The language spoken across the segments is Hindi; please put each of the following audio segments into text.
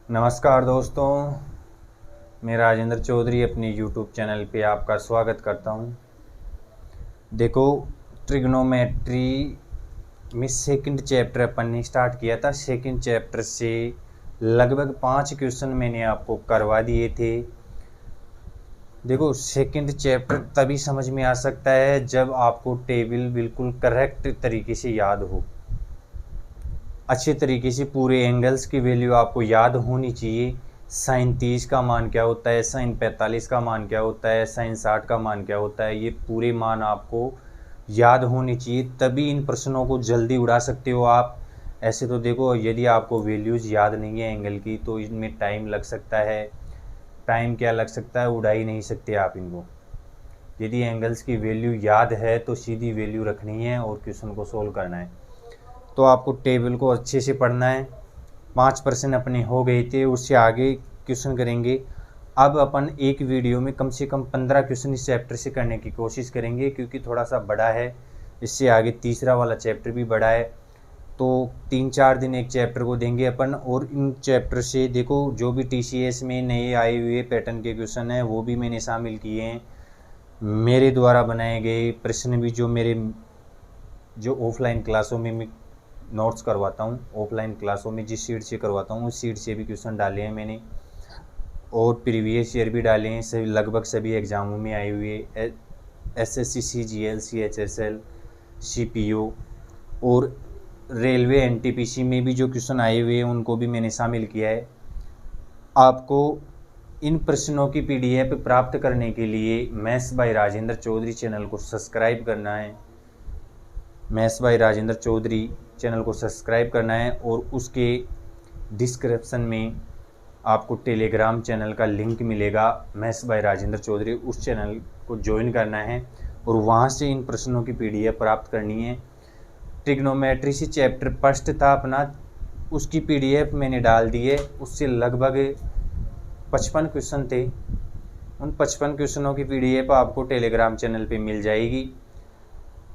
नमस्कार दोस्तों, मैं राजेंद्र चौधरी अपने यूट्यूब चैनल पे आपका स्वागत करता हूँ। देखो, ट्रिग्नोमेट्री में सेकंड चैप्टर अपन ने स्टार्ट किया था। सेकंड चैप्टर से लगभग 5 क्वेश्चन मैंने आपको करवा दिए थे। देखो, सेकंड चैप्टर तभी समझ में आ सकता है जब आपको टेबल बिल्कुल करेक्ट तरीके से याद हो, अच्छे तरीके से पूरे एंगल्स की वैल्यू आपको याद होनी चाहिए। साइन 30 का मान क्या होता है, साइन 45 का मान क्या होता है, साइन 60 का मान क्या होता है, ये पूरे मान आपको याद होनी चाहिए, तभी इन प्रश्नों को जल्दी उड़ा सकते हो आप। ऐसे तो देखो, यदि आपको वैल्यूज़ याद नहीं है एंगल की तो इनमें टाइम लग सकता है। टाइम क्या लग सकता है, उड़ा ही नहीं सकते आप इनको। यदि एंगल्स की वैल्यू याद है तो सीधी वैल्यू रखनी है और क्वेश्चन को सोल्व करना है। तो आपको टेबल को अच्छे से पढ़ना है। 5% अपने हो गए थे, उससे आगे क्वेश्चन करेंगे। अब अपन एक वीडियो में कम से कम 15 क्वेश्चन इस चैप्टर से करने की कोशिश करेंगे, क्योंकि थोड़ा सा बड़ा है। इससे आगे तीसरा वाला चैप्टर भी बड़ा है, तो 3-4 दिन एक चैप्टर को देंगे अपन। और इन चैप्टर से देखो, जो भी TCS में नए आए हुए पैटर्न के क्वेश्चन हैं वो भी मैंने शामिल किए हैं। मेरे द्वारा बनाए गए प्रश्न भी, जो ऑफलाइन क्लासों में मैं नोट्स करवाता हूँ, ऑफलाइन क्लासों में जिस सीट से करवाता हूँ उस सीट से भी क्वेश्चन डाले हैं मैंने, और प्रीवियस ईयर भी डाले हैं। सभी लगभग सभी एग्ज़ामों में आए हुए SSC CGL CHSL CPO और रेलवे NTPC में भी जो क्वेश्चन आए हुए हैं उनको भी मैंने शामिल किया है। आपको इन प्रश्नों की PDF प्राप्त करने के लिए maths by Rajendra Chaudhary channel को सब्सक्राइब करना है। Maths by Rajendra Chaudhary channel को सब्सक्राइब करना है, और उसके डिस्क्रिप्शन में आपको टेलीग्राम चैनल का लिंक मिलेगा, मैथ्स बाय राजेंद्र चौधरी। उस चैनल को ज्वाइन करना है और वहाँ से इन प्रश्नों की PDF प्राप्त करनी है। ट्रिग्नोमेट्री से चैप्टर फर्स्ट था अपना, उसकी PDF मैंने डाल दी है। उससे लगभग 55 क्वेश्चन थे। उन 55 क्वेश्चनों की PDF आपको टेलीग्राम चैनल पे मिल जाएगी।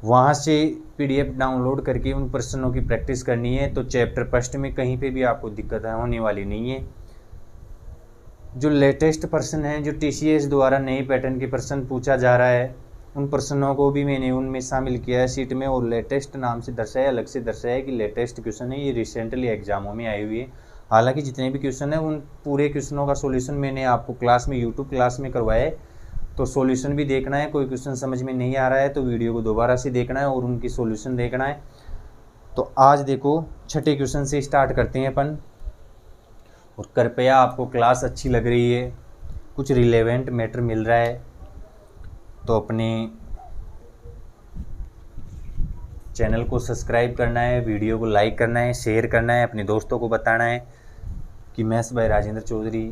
वहाँ से PDF डाउनलोड करके उन प्रश्नों की प्रैक्टिस करनी है, तो चैप्टर फर्स्ट में कहीं पे भी आपको दिक्कत होने वाली नहीं है। जो लेटेस्ट प्रश्न हैं, जो TCS द्वारा नए पैटर्न के प्रश्न पूछा जा रहा है, उन प्रश्नों को भी मैंने उनमें शामिल किया है सीट में। और लेटेस्ट नाम से दर्शाया, अलग से दर्शाया कि लेटेस्ट क्वेश्चन है, ये रिसेंटली एग्जामों में आए हुए हैं। हालांकि जितने भी क्वेश्चन हैं उन पूरे क्वेश्चनों का सॉल्यूशन मैंने आपको क्लास में, यूट्यूब क्लास में करवाया है, तो सॉल्यूशन भी देखना है। कोई क्वेश्चन समझ में नहीं आ रहा है तो वीडियो को दोबारा से देखना है और उनकी सॉल्यूशन देखना है। तो आज देखो, छठे क्वेश्चन से स्टार्ट करते हैं अपन। और कृपया, आपको क्लास अच्छी लग रही है, कुछ रिलेवेंट मैटर मिल रहा है, तो अपने चैनल को सब्सक्राइब करना है, वीडियो को लाइक करना है, शेयर करना है, अपने दोस्तों को बताना है कि मैथ्स बाय राजेंद्र चौधरी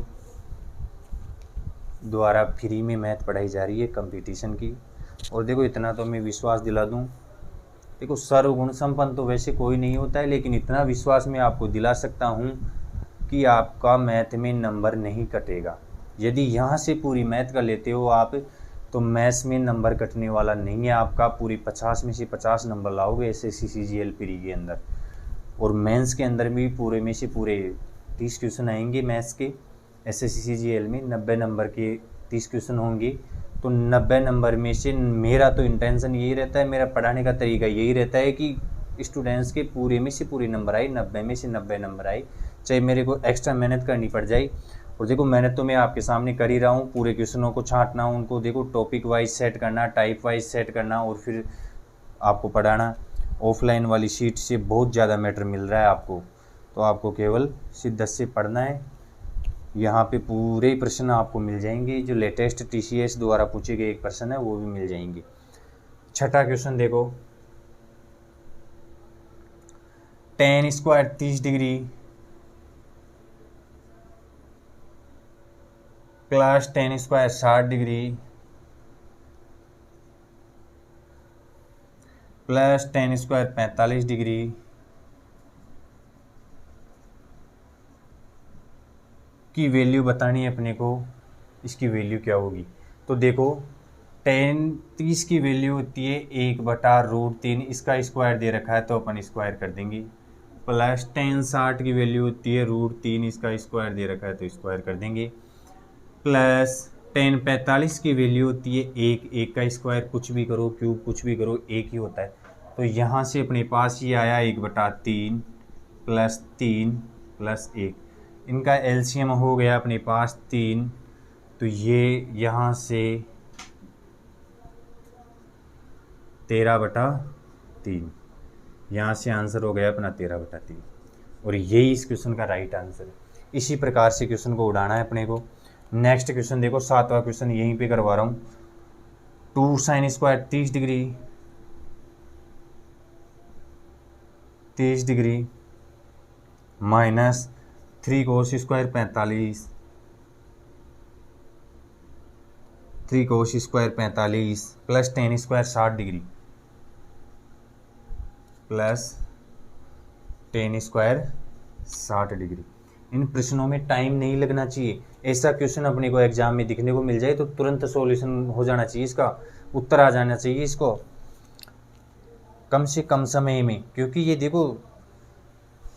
द्वारा फ्री में मैथ पढ़ाई जा रही है कंपटीशन की। और देखो, इतना तो मैं विश्वास दिला दूं, देखो सर्वगुण संपन्न तो वैसे कोई नहीं होता है, लेकिन इतना विश्वास मैं आपको दिला सकता हूं कि आपका मैथ में नंबर नहीं कटेगा। यदि यहाँ से पूरी मैथ कर लेते हो आप, तो मैथ्स में नंबर कटने वाला नहीं है आपका। पूरी 50 में से 50 नंबर लाओगे SSC CGL प्री के अंदर। और मेंस के अंदर भी पूरे में से पूरे 30 क्वेश्चन आएंगे मैथ्स के। SSC CGL में 90 नंबर के 30 क्वेश्चन होंगे। तो 90 नंबर में से मेरा तो इंटेंशन यही रहता है, मेरा पढ़ाने का तरीका यही रहता है कि स्टूडेंट्स के पूरे में से पूरे नंबर आए, 90 में से 90 नंबर आए, चाहे मेरे को एक्स्ट्रा मेहनत करनी पड़ जाए। और देखो, मेहनत तो मैं आपके सामने कर ही रहा हूँ। पूरे क्वेश्चनों को छांटना, उनको देखो टॉपिक वाइज सेट करना, टाइप वाइज सेट करना, और फिर आपको पढ़ाना। ऑफलाइन वाली शीट से बहुत ज़्यादा मैटर मिल रहा है आपको, तो आपको केवल शिद्दत से पढ़ना है। यहाँ पे पूरे प्रश्न आपको मिल जाएंगे, जो लेटेस्ट TCS द्वारा पूछे गए एक प्रश्न है वो भी मिल जाएंगे। छठा क्वेश्चन देखो, tan square 30 degree plus tan square 60 degree plus tan square 45 degree की वैल्यू बतानी है अपने को। इसकी वैल्यू क्या होगी? तो देखो, tan 30 की वैल्यू होती है 1/√3। इसका स्क्वायर दे रखा है तो अपन स्क्वायर कर देंगे। प्लस टेन 60 की वैल्यू होती है √3, इसका स्क्वायर दे रखा है तो स्क्वायर कर देंगे। प्लस टेन 45 की वैल्यू होती है एक का स्क्वायर कुछ भी करो, क्यूब कुछ भी करो, एक ही होता है। तो यहाँ से अपने पास ये आया 1/3 प्लस 3 प्लस 1, इनका एलसीएम हो गया अपने पास 3, तो ये यहाँ से 13/3, यहाँ से आंसर हो गया अपना 13/3, और यही इस क्वेश्चन का राइट आंसर है। इसी प्रकार से क्वेश्चन को उड़ाना है अपने को। नेक्स्ट क्वेश्चन देखो, 7वां क्वेश्चन यहीं पे करवा रहा हूँ। 2 sin square 30 degree minus 3 cos square 45, 3 cos square 45 plus ten square 60 degree plus ten square 60 degree. इन प्रश्नों में टाइम नहीं लगना चाहिए। ऐसा क्वेश्चन अपने को एग्जाम में दिखने को मिल जाए तो तुरंत सॉल्यूशन हो जाना चाहिए, इसका उत्तर आ जाना चाहिए इसको कम से कम समय में। क्योंकि ये देखो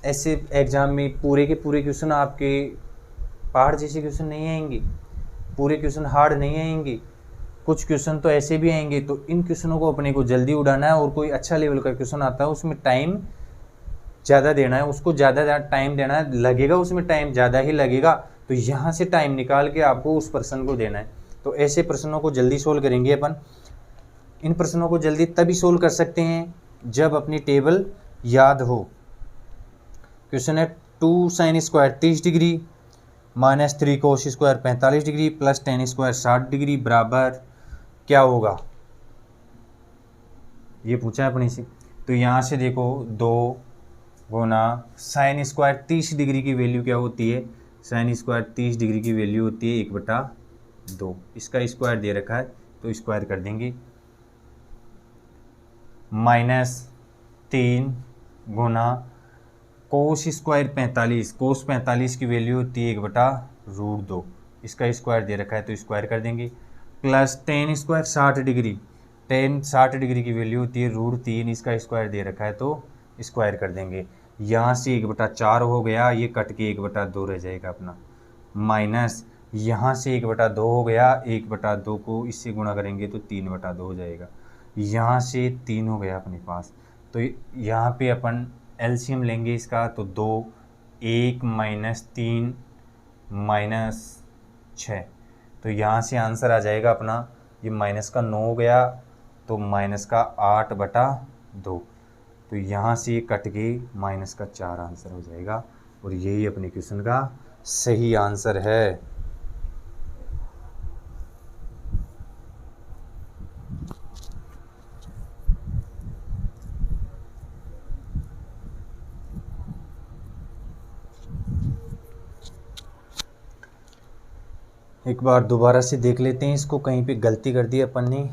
ऐसे एग्जाम में पूरे के पूरे क्वेश्चन आपके पहाड़ जैसे क्वेश्चन नहीं आएंगे, पूरे क्वेश्चन हार्ड नहीं आएंगे, कुछ क्वेश्चन तो ऐसे भी आएंगे। तो इन क्वेश्चनों को अपने को जल्दी उड़ाना है, और कोई अच्छा लेवल का क्वेश्चन आता है उसमें टाइम ज़्यादा देना है, उसको ज़्यादा टाइम देना है, लगेगा उसमें टाइम ज़्यादा ही लगेगा, तो यहाँ से टाइम निकाल के आपको उस प्रश्न को देना है। तो ऐसे प्रश्नों को जल्दी सोल्व करेंगे अपन। इन प्रश्नों को जल्दी तभी सोल्व कर सकते हैं जब अपनी टेबल याद हो। क्वेश्चन है 2 sin square 30 degree minus 3 cos square 45 degree plus ten square 60 degree बराबर क्या होगा, ये पूछा है अपने से। तो यहाँ से देखो 2 गुना साइन स्क्वायर 30 डिग्री की वैल्यू क्या होती है, साइन स्क्वायर 30 डिग्री की वैल्यू होती है 1/2, इसका स्क्वायर दे रखा है तो स्क्वायर कर देंगे। माइनस 3 गुना कोस स्क्वायर 45, कोस 45 की वैल्यू होती है 1/√2, इसका स्क्वायर दे रखा है तो स्क्वायर कर देंगे। Plus ten square 60 degree, ten 60 degree की वैल्यू होती है √3, इसका स्क्वायर दे रखा है तो स्क्वायर कर देंगे। यहाँ से 1/4 हो गया, ये कट के 1/2 रह जाएगा अपना। माइनस यहाँ से 1/2 हो गया, 1/2 को इससे गुणा करेंगे तो 3/2 हो जाएगा। यहाँ से 3 हो गया अपने पास, तो यहाँ पे अपन एलसीएम लेंगे इसका, तो 2, 1 माइनस 3 माइनस 6, तो यहाँ से आंसर आ जाएगा अपना, ये माइनस का 9 हो गया तो माइनस का 8/2, तो यहाँ से ये कट के माइनस का 4 आंसर हो जाएगा, और यही अपने क्वेश्चन का सही आंसर है। एक बार दोबारा से देख लेते हैं इसको, कहीं पे गलती कर दी अपन ने।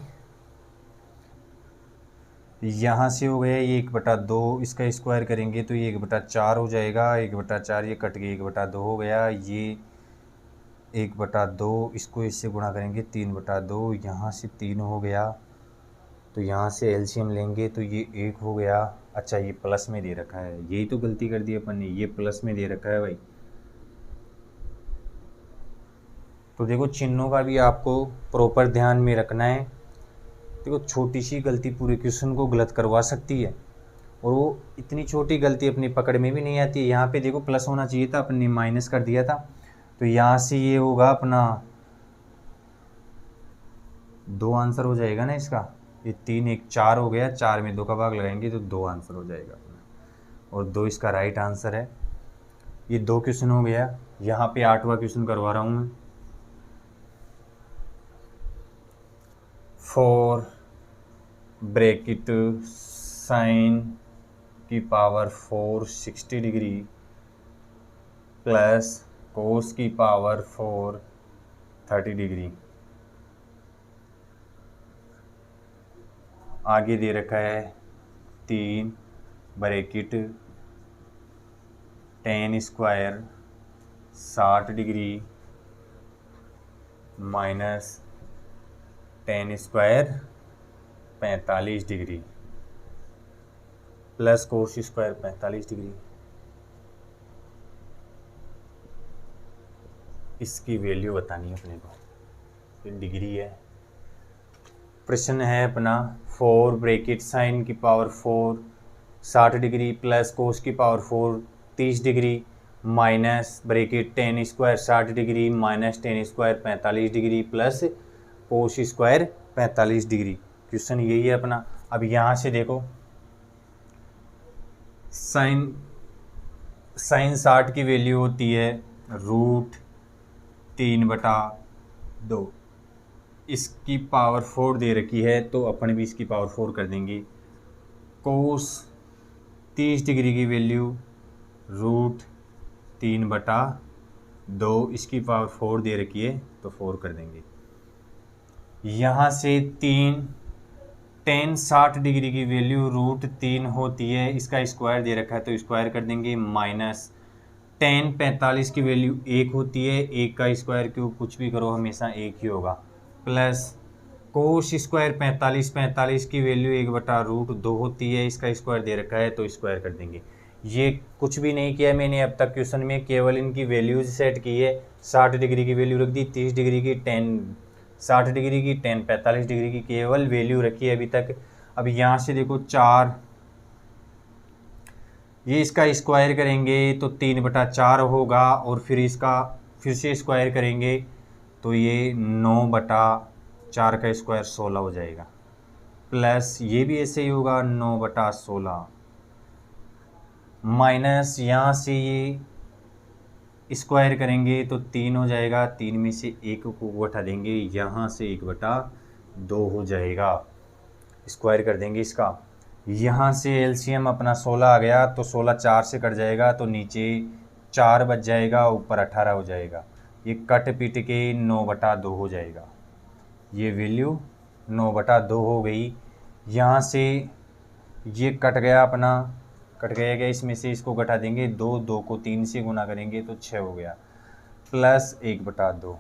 यहाँ से हो गया ये 1/2, इसका स्क्वायर करेंगे तो ये 1/4 हो जाएगा, 1/4 ये कट के 1/2 हो गया, ये 1/2, इसको इससे गुणा करेंगे 3/2, यहाँ से 3 हो गया, तो यहाँ से एलसीएम लेंगे तो ये 1 हो गया। अच्छा ये प्लस में दे रखा है, यही तो गलती कर दी अपन ने, ये प्लस में दे रखा है भाई। तो देखो चिन्हों का भी आपको प्रॉपर ध्यान में रखना है। देखो छोटी सी गलती पूरे क्वेश्चन को गलत करवा सकती है, और वो इतनी छोटी गलती अपनी पकड़ में भी नहीं आती है। यहाँ पे देखो प्लस होना चाहिए था, अपन ने माइनस कर दिया था, तो यहाँ से ये होगा अपना 2 आंसर हो जाएगा ना इसका। ये 3 1 4 हो गया, 4 में 2 का भाग लगाएंगे तो 2 आंसर हो जाएगा अपना, और 2 इसका राइट आंसर है। ये 2 क्वेश्चन हो गया। यहाँ पे 8वां क्वेश्चन करवा रहा हूँ मैं। 4 ब्रैकेट साइन की पावर 4 60 डिग्री प्लस कोस की पावर 4 30 डिग्री। आगे दे रखा है 3 bracket ten square 60 degree minus ten square 45 degree plus cos square 45 degree. इसकी वैल्यू बतानी है अपने को। ये डिग्री है। प्रश्न है अपना 4 ब्रैकेट साइन की पावर 4 60 डिग्री प्लस कोस की power 4 30 degree minus bracket ten square 60 degree minus ten square 45 degree plus cos square 45 degree. Question यही है अपना। अब यहाँ से देखो साइन 60 की वैल्यू होती है √3/2। इसकी पावर 4 दे रखी है तो अपन भी इसकी पावर 4 कर देंगे। कोस 30 डिग्री की वैल्यू √3/2, इसकी पावर 4 दे रखी है तो 4 कर देंगे। यहाँ से tan 60 डिग्री की वैल्यू √3 होती है, इसका स्क्वायर दे रखा है तो स्क्वायर कर देंगे। माइनस tan 45 की वैल्यू 1 होती है, 1 का स्क्वायर क्यों कुछ भी करो हमेशा 1 ही होगा। प्लस कोस स्क्वायर 45 की वैल्यू 1/√2 होती है, इसका स्क्वायर दे रखा है तो स्क्वायर कर देंगे। ये कुछ भी नहीं किया मैंने अब तक क्वेश्चन में, केवल इनकी वैल्यूज सेट की है। 60 डिग्री की वैल्यू रख दी, 30 डिग्री की, tan 60 डिग्री की, tan 45 डिग्री की, केवल वैल्यू रखी है अभी तक। अब यहाँ से देखो 4, ये इसका स्क्वायर करेंगे तो 3/4 होगा और फिर इसका फिर से स्क्वायर करेंगे तो ये 9/4 का स्क्वायर 16 हो जाएगा। प्लस ये भी ऐसे ही होगा 9/16 माइनस यहाँ से ये स्क्वायर करेंगे तो 3 हो जाएगा, 3 में से 1 को घटा देंगे, यहाँ से 1/2 हो जाएगा। स्क्वायर कर देंगे इसका। यहाँ से एलसीएम अपना 16 आ गया तो 16 4 से कट जाएगा तो नीचे 4 बच जाएगा, ऊपर 18 हो जाएगा। ये कट पिट के 9/2 हो जाएगा। ये वैल्यू 9/2 हो गई। यहाँ से ये कट गया अपना, कट गया इसमें से इसको घटा देंगे 2, 2 को 3 से गुना करेंगे तो 6 हो गया, प्लस 1/2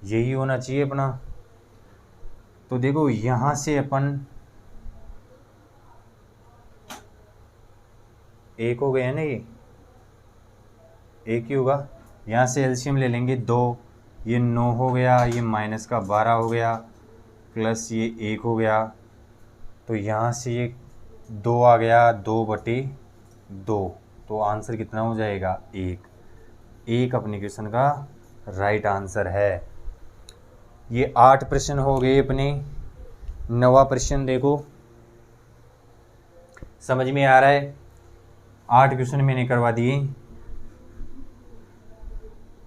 यही होना चाहिए अपना। तो देखो यहाँ से अपन 1 हो गया ना, ये 1 ही होगा। यहाँ से एलसीएम ले लेंगे 2, ये 9 हो गया, ये माइनस का 12 हो गया, प्लस ये 1 हो गया, तो यहाँ से ये 2 आ गया, 2/2, तो आंसर कितना हो जाएगा 1 अपने क्वेश्चन का राइट आंसर है। ये 8 प्रश्न हो गए अपने। 9वां प्रश्न देखो, समझ में आ रहा है। 8 क्वेश्चन मैंने करवा दिए।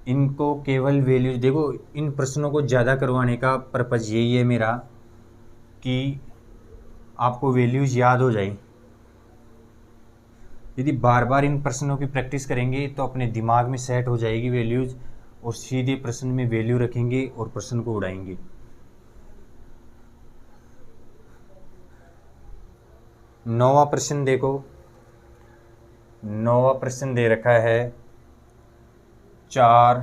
इनको केवल वैल्यूज देखो, इन प्रश्नों को ज़्यादा करवाने का पर्पज़ यही है मेरा कि आपको वैल्यूज याद हो जाए। यदि बार बार इन प्रश्नों की प्रैक्टिस करेंगे तो अपने दिमाग में सेट हो जाएगी वैल्यूज, और सीधे प्रश्न में वैल्यू रखेंगे और प्रश्न को उड़ाएंगे। नौवां प्रश्न देखो, नौवां प्रश्न दे रखा है 4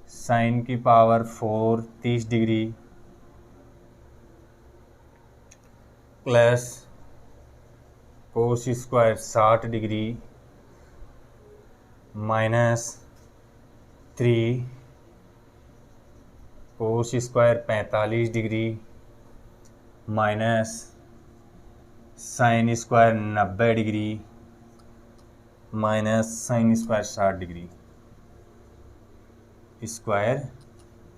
sin की power 4 30 degree plus cos square 60 degree minus 3 cos square 45 degree minus sine square 90 degree minus sign square 60 degree square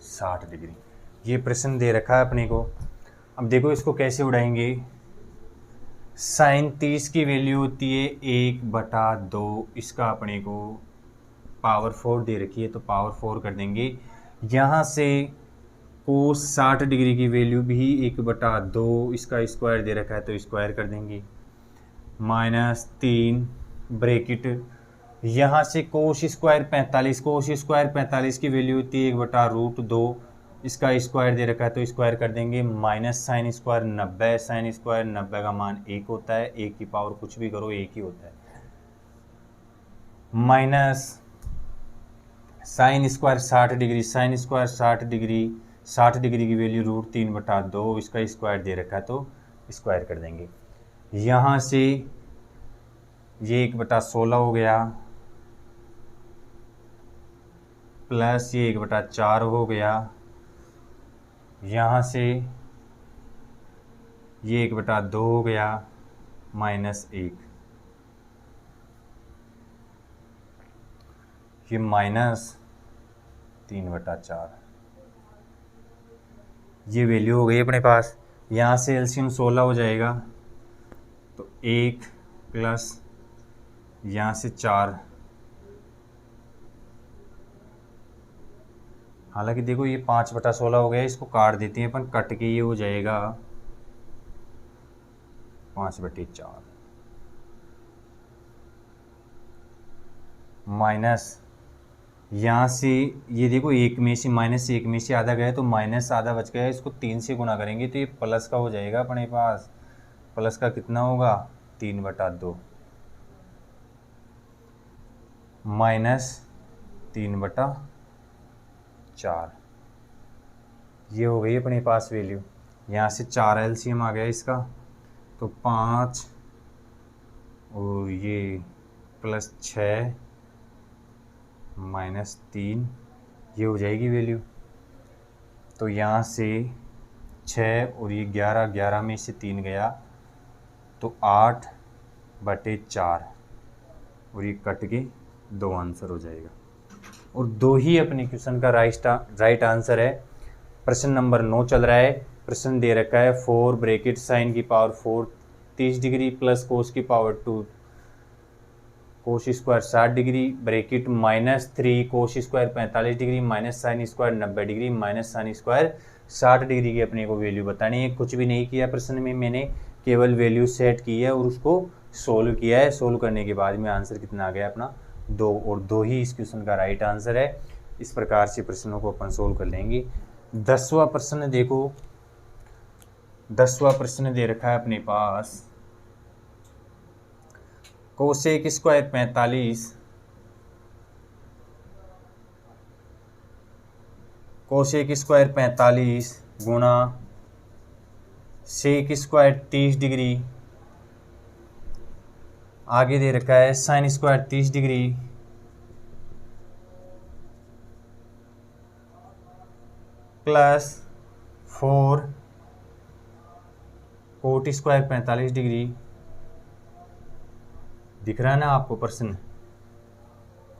60 degree. ये प्रश्न दे रखा है अपने को। अब देखो इसको कैसे उड़ाएंगे। साइन 30 की वैल्यू होती है 1/2, इसका अपने को पावर 4 दे रखी है तो पावर 4 कर देंगे। यहाँ से कोस 60 डिग्री की वैल्यू भी 1/2, इसका स्क्वायर दे रखा है तो स्क्वायर कर देंगे। माइनस 3 ब्रैकेट, यहाँ से कोस स्क्वायर 45 की वैल्यू होती है 1/√2, इसका स्क्वायर दे रखा है तो स्क्वायर कर देंगे। Minus sine square 90, sine square 90 का मान 1 होता है, 1 की पावर कुछ भी करो 1 ही होता है। Minus sign square 60 degree, sine square 60 degree की वैल्यू √3/2, इसका स्क्वायर दे रखा है तो स्क्वायर कर देंगे। यहाँ से ये 1/16 हो गया, प्लस ये 1/4 हो गया, यहाँ से ये 1/2 हो गया, -1, ये -3/4, ये वैल्यू हो गई अपने पास। यहाँ से एलसीएम 16 हो जाएगा, तो 1 प्लस यहाँ से 4, हालांकि देखो ये 5/16 हो गया, इसको काट देते हैं अपन, कट के ये हो जाएगा 5/4 माइनस, यहाँ से ये देखो एक में से -1 में से आधा गया तो माइनस आधा बच गया, इसको 3 से गुना करेंगे तो ये प्लस का हो जाएगा अपने पास। प्लस का कितना होगा, 3/2 -3/4, ये हो गई अपने पास वैल्यू। यहाँ से 4 एलसीएम आ गया इसका, तो 5 और ये +6 -3, ये हो जाएगी वैल्यू। तो यहाँ से 6 और ये 11 में से 3 गया तो 8/4, और ये कट के 2 आंसर हो जाएगा। और 2 ही अपने क्वेश्चन का राइट आंसर है। प्रश्न नंबर 9 चल रहा है। प्रश्न दे रखा है 4 ब्रैकेट sin की पावर 4 30 डिग्री प्लस cos की power 2 cos square 60 degree bracket -3 cos square 45 degree minus sin square 90 degree minus sin square 60 degree की अपने को वैल्यू बतानी है। कुछ भी नहीं किया प्रश्न में, मैंने केवल वैल्यू सेट की है और उसको सोल्व किया है। सोल्व करने के बाद में आंसर कितना आ गया अपना 2, और 2 ही इस क्वेश्चन का राइट आंसर है। इस प्रकार से प्रश्नों को अपन सोल्व कर लेंगे। 10वां प्रश्न देखो, 10वां प्रश्न दे रखा है अपने पास कोसेक स्क्वायर 45 कोसेक स्क्वायर 45 गुना सेक स्क्वायर 30 डिग्री, आगे दे रखा है sine square 30 degree plus 4 cot square 45 degree. दिख रहा है ना आपको प्रश्न,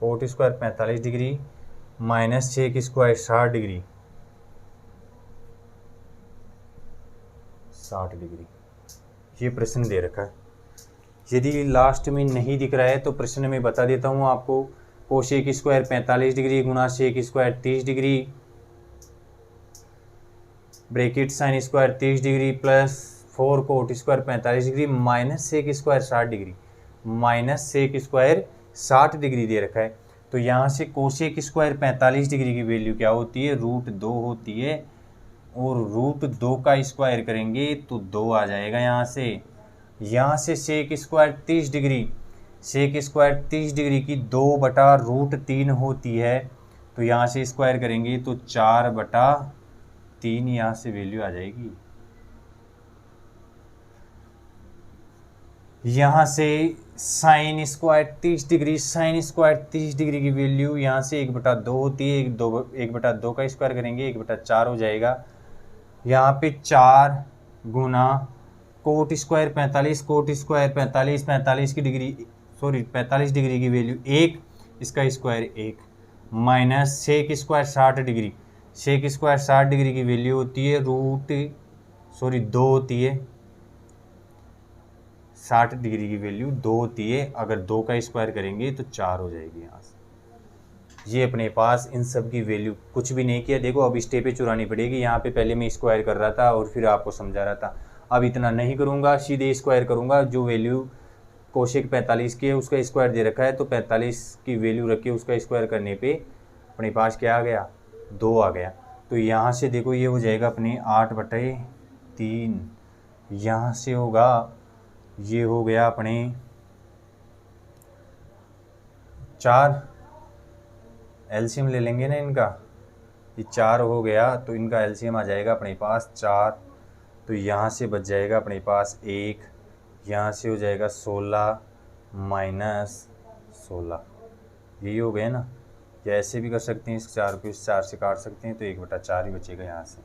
cot square 45 degree minus sec square 60 degree 60 degree, ये प्रश्न दे रखा है। यदि लास्ट में नहीं दिख रहा है तो प्रश्न में बता देता हूँ आपको। कोसेक स्क्वायर 45 डिग्री गुना sec square 30 degree bracket sine square 30 degree plus 4 cot square 45 degree minus sec square 60 degree minus sec square 60 degree दे रखा है। तो यहाँ से कोसेक स्क्वायर 45 डिग्री की वैल्यू क्या होती है, √2 होती है, और √2 का स्क्वायर करेंगे तो 2 आ जाएगा। यहाँ से sec square 30 degree, sec square 30 degree की 2/√3 होती है, तो यहाँ से स्क्वायर करेंगे तो 4/3 यहाँ से वैल्यू आ जाएगी। यहाँ से sign square 30 degree, sine square 30 degree की वैल्यू यहाँ से 1/2 होती है, 1/2 का स्क्वायर करेंगे 1/4 हो जाएगा। यहाँ पे 4 गुना कोट स्क्वायर 45, कोट स्क्वायर 45 की डिग्री 45 डिग्री की वैल्यू 1, इसका square 1 minus sec square 60 degree, sec square 60 degree की वैल्यू होती है 2 होती है, 60 डिग्री की वैल्यू 2 होती है। अगर 2 का स्क्वायर करेंगे तो 4 हो जाएगी यहाँ से। ये अपने पास इन सब की वैल्यू कुछ भी नहीं किया। देखो अब स्टेपें चुरानी पड़ेगी। यहाँ पे पहले मैं स्क्वायर कर रहा था और फिर आपको समझा रहा था, अब इतना नहीं करूँगा, सीधे स्क्वायर करूँगा। जो वैल्यू कोसेक 45 की है उसका स्क्वायर दे रखा है, तो 45 की वैल्यू रख के उसका स्क्वायर करने पे अपने पास क्या आ गया, 2 आ गया। तो यहाँ से देखो ये हो जाएगा अपने 8/3, यहाँ से होगा ये हो गया अपने 4, एलसीएम ले लेंगे ना इनका, ये 4 हो गया तो इनका एलसीएम आ जाएगा अपने पास 4। तो यहाँ से बच जाएगा अपने पास 1, यहाँ से हो जाएगा 16, -16, यही हो गया ना। या ऐसे भी कर सकते हैं, इस 4 को इस 4 से काट सकते हैं तो 1/4 ही बचेगा यहाँ से।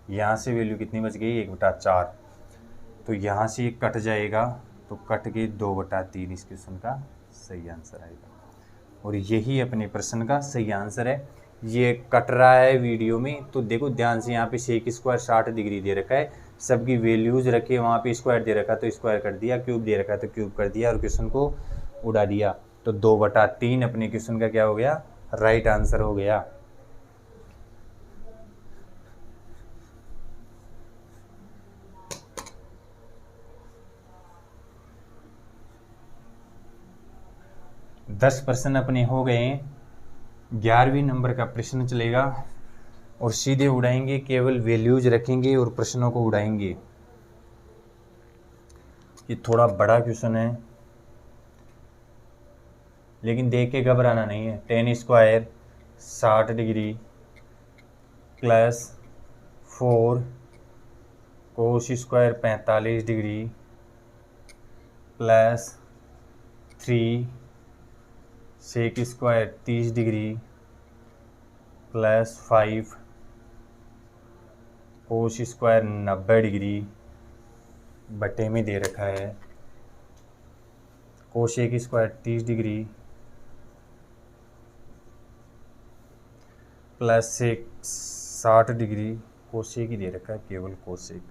यहाँ से वैल्यू कितनी बच गई, 1/4। तो यहाँ से ये कट जाएगा, तो कट के 2/3 इस क्वेश्चन का सही आंसर आएगा। और यही अपने प्रश्न का सही आंसर है। ये कट रहा है वीडियो में, तो देखो ध्यान से, यहाँ पे सेक स्क्वायर 60 डिग्री दे रखा है, सबकी वैल्यूज रखे, वहाँ पे स्क्वायर दे रखा तो स्क्वायर कर दिया, क्यूब दे रखा तो क्यूब कर दिया और क्वेश्चन को उड़ा दिया। तो 2/3 अपने क्वेश्चन का क्या हो गया, राइट आंसर हो गया। दस प्रश्न अपने हो गए। 11वीं नंबर का प्रश्न चलेगा और सीधे उड़ाएंगे, केवल वैल्यूज रखेंगे और प्रश्नों को उड़ाएंगे। ये थोड़ा बड़ा क्वेश्चन है, लेकिन देख के घबराना नहीं है। 10 square 60 degree plus 4 cos square 45 degree plus 3 sec square 30 degree plus 5 cos square 90 degree बटे में दे रखा है cosec square 30 degree plus sec 60 degree, cosec ही दे रखा है केवल cosec,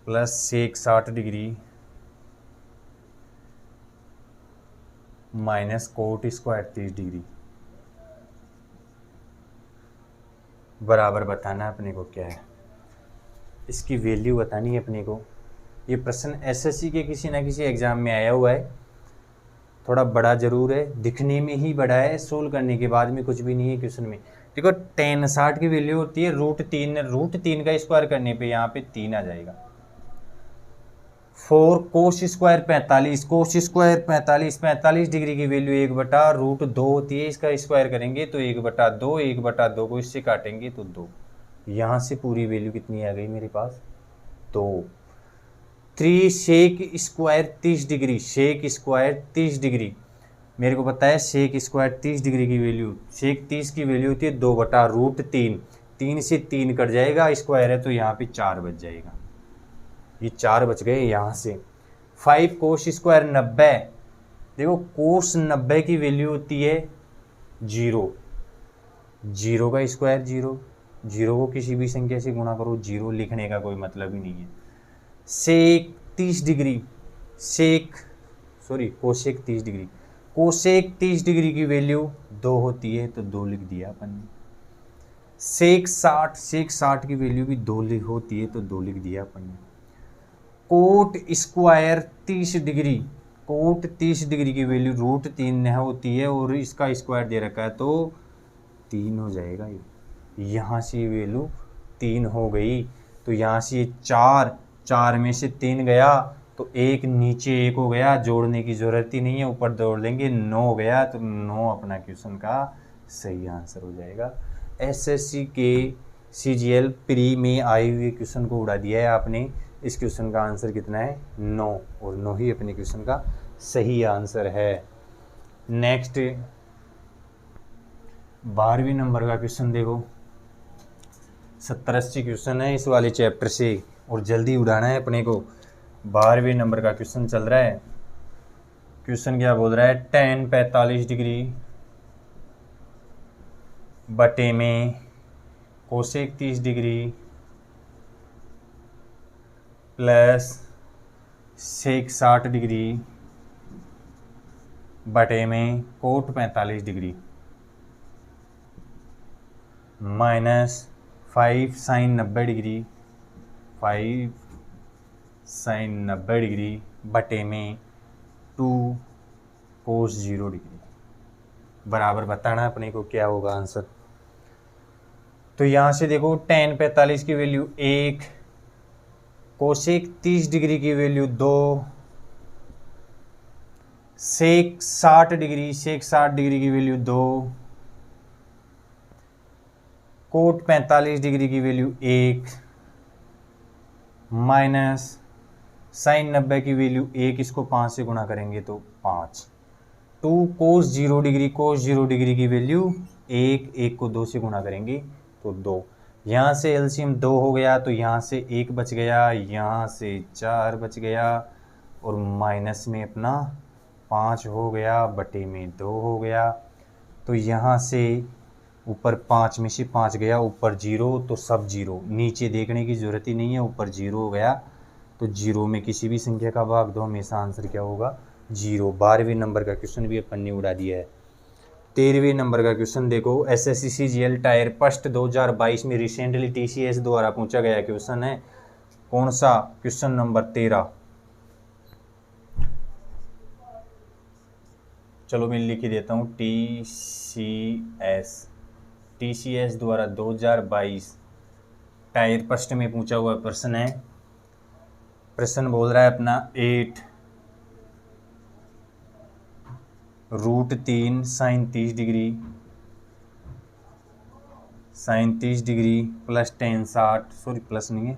plus sec 60 degree minus cot square 30 degree बराबर बताना अपने को क्या है, इसकी वैल्यू बतानी है अपने को। ये प्रश्न एसएससी के किसी ना किसी एग्जाम में आया हुआ है, थोड़ा बड़ा जरूर है, दिखने में ही बड़ा है, सोल्व करने के बाद में कुछ भी नहीं है क्वेश्चन में। देखो tan 60 की वैल्यू होती है √3 का स्क्वायर करने पे यहाँ पे 3 आ जाएगा। 4 कोस स्क्वायर 45, कोस स्क्वायर 45 डिग्री की वैल्यू 1/√2 होती है, इसका स्क्वायर करेंगे तो 1/2, 1/2 को इससे काटेंगे तो 2। यहाँ से पूरी वैल्यू कितनी आ गई मेरे पास, 2। 3 sec square 30 degree, sec square 30 degree, मेरे को पता है सेक स्क्वायर 30 डिग्री की वैल्यू, सेक 30 की वैल्यू होती है 2/√3, 3 से 3 कट जाएगा, स्क्वायर है तो यहाँ पे 4 बच जाएगा, ये 4 बच गए यहाँ से। 5 कोस स्क्वायर 90, देखो कोस 90 की वैल्यू होती है 0, 0 का स्क्वायर 0, 0 को किसी भी संख्या से गुणा करो, 0 लिखने का कोई मतलब ही नहीं है। सेक 30 degree, cosec 30 degree, cosec 30 degree की वैल्यू 2 होती है तो 2 लिख दिया अपन ने। सेक 60 की वैल्यू भी 2 होती है तो 2 लिख दिया अपन ने। Cot square 30 degree, cot 30 degree की वैल्यू √3 होती है और इसका स्क्वायर दे रखा है तो 3 हो जाएगा। यहाँ से वैल्यू 3 हो गई, तो यहाँ से 4 में से 3 गया तो 1 नीचे 1 हो गया, जोड़ने की ज़रूरत ही नहीं है, ऊपर जोड़ लेंगे 9 हो गया, तो 9 अपना क्वेश्चन का सही आंसर हो जाएगा। एसएससी के सीजीएल प्री में आए हुए क्वेश्चन को उड़ा दिया है आपने। इस क्वेश्चन का आंसर कितना है, 9, और 9 ही अपने क्वेश्चन का सही आंसर है। नेक्स्ट 12वीं नंबर का क्वेश्चन देखो, 70-80 क्वेश्चन है इस वाले चैप्टर से और जल्दी उड़ाना है अपने को। 12वीं नंबर का क्वेश्चन चल रहा है। क्वेश्चन क्या बोल रहा है, tan 45 डिग्री बटे में cosec 30 degree plus sec 60 degree बटे में cot 45 degree minus 5 sine 90 degree, 5 sine 90 degree बटे में 2 कोस 0 डिग्री बराबर बताना अपने को क्या होगा आंसर। तो यहाँ से देखो tan 45 की वैल्यू 1, कोसेक 30 डिग्री की वैल्यू 2, सेक 60 डिग्री की वैल्यू 2, कोट 45 डिग्री की वैल्यू 1 माइनस साइन 90 की वैल्यू 1, इसको 5 से गुणा करेंगे तो 5। 2 कोस 0 डिग्री, कोस 0 डिग्री की वैल्यू 1, 1 को 2 से गुणा करेंगे तो 2। यहाँ से एलसीएम 2 हो गया तो यहाँ से 1 बच गया, यहाँ से 4 बच गया, और माइनस में अपना 5 हो गया, बटे में 2 हो गया। तो यहाँ से ऊपर 5 में से 5 गया, ऊपर 0 तो सब 0, नीचे देखने की ज़रूरत ही नहीं है, ऊपर 0 हो गया। तो 0 में किसी भी संख्या का भाग दो, हमेशा आंसर क्या होगा? 0। 12वें नंबर का क्वेश्चन भी अपन ने उड़ा दिया है। 13वें नंबर का क्वेश्चन देखो, एसएससी सीजीएल टायर फर्स्ट 2022 में रिसेंटली टीसीएस द्वारा पूछा गया क्वेश्चन है। कौन सा? Question number 13। चलो मैं लिख ही देता हूँ, टीसीएस द्वारा 2022 टायर फर्स्ट में पूछा हुआ प्रश्न है। प्रश्न बोल रहा है अपना 8 √3 sine 30 degree plus tan 60, sorry plus नहीं है,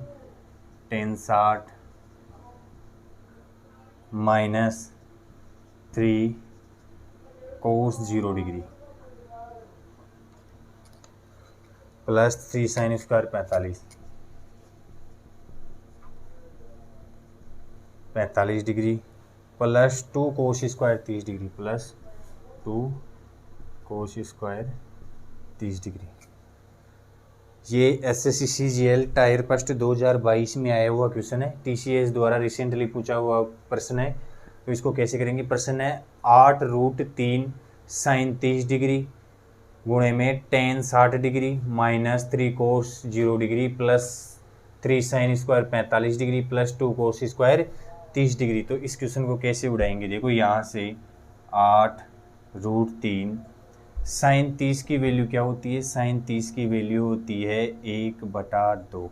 tan 60 minus 3 cos 0 degree plus 3 sine square 45 degree plus 2 cos square 30 degree plus 2 cos square 30 degree. ये एसएससी सीजीएल टायर फर्स्ट 2022 में आया हुआ क्वेश्चन है, टीसीएस द्वारा रिसेंटली पूछा हुआ प्रश्न है। तो इसको कैसे करेंगे? प्रश्न है 8 √3 साइन 30 डिग्री गुणे में ten 60 degree minus 3 cos 0 degree plus 3 sine square 45 degree plus 2 cos square 30 degree. तो इस क्वेश्चन को कैसे उड़ाएंगे? देखो यहाँ से 8 √3 साइन 30 की वैल्यू क्या होती है? साइन 30 की वैल्यू होती है 1/2।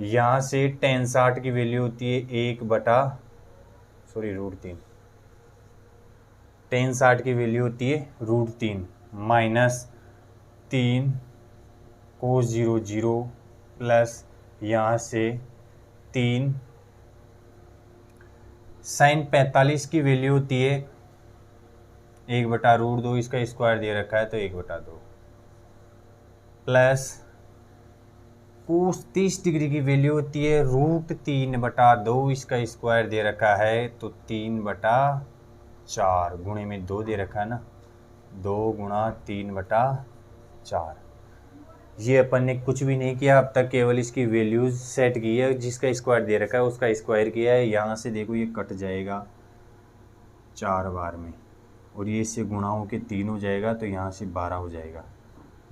यहाँ से टेन 60 की वैल्यू होती है √3, टेन 60 की वैल्यू होती है √3 माइनस 3 कोस 0 0 प्लस यहाँ से 3 साइन 45 की वैल्यू होती है 1/√2, इसका स्क्वायर दे रखा है तो 1/2 प्लस कोस 30 डिग्री की वैल्यू होती है √3/2, इसका स्क्वायर दे रखा है तो 3/4 गुणे में 2 दे रखा है ना, 2 गुणा 3/4। ये अपन ने कुछ भी नहीं किया अब तक, केवल इसकी वैल्यूज सेट की है, जिसका स्क्वायर दे रखा है उसका स्क्वायर किया है। यहाँ से देखो ये कट जाएगा 4 बार में, और ये इससे गुणा होके 3 हो जाएगा तो यहाँ से 12 हो जाएगा,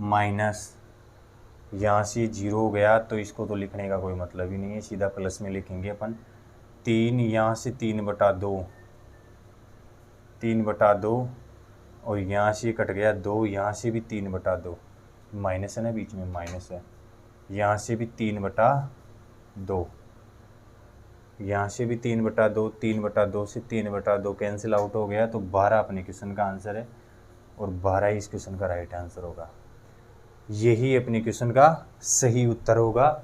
माइनस यहाँ से 0 हो गया तो इसको तो लिखने का कोई मतलब ही नहीं है, सीधा प्लस में लिखेंगे अपन। 3 यहाँ से 3/2 और यहाँ से कट गया 2, यहाँ से भी 3/2, माइनस है ना, बीच में माइनस है, यहाँ से भी 3/2, यहाँ से भी 3/2, 3/2 से 3/2 कैंसिल आउट हो गया तो 12 अपने क्वेश्चन का आंसर है, और 12 इस क्वेश्चन का राइट आंसर होगा। यही अपने क्वेश्चन का सही उत्तर होगा,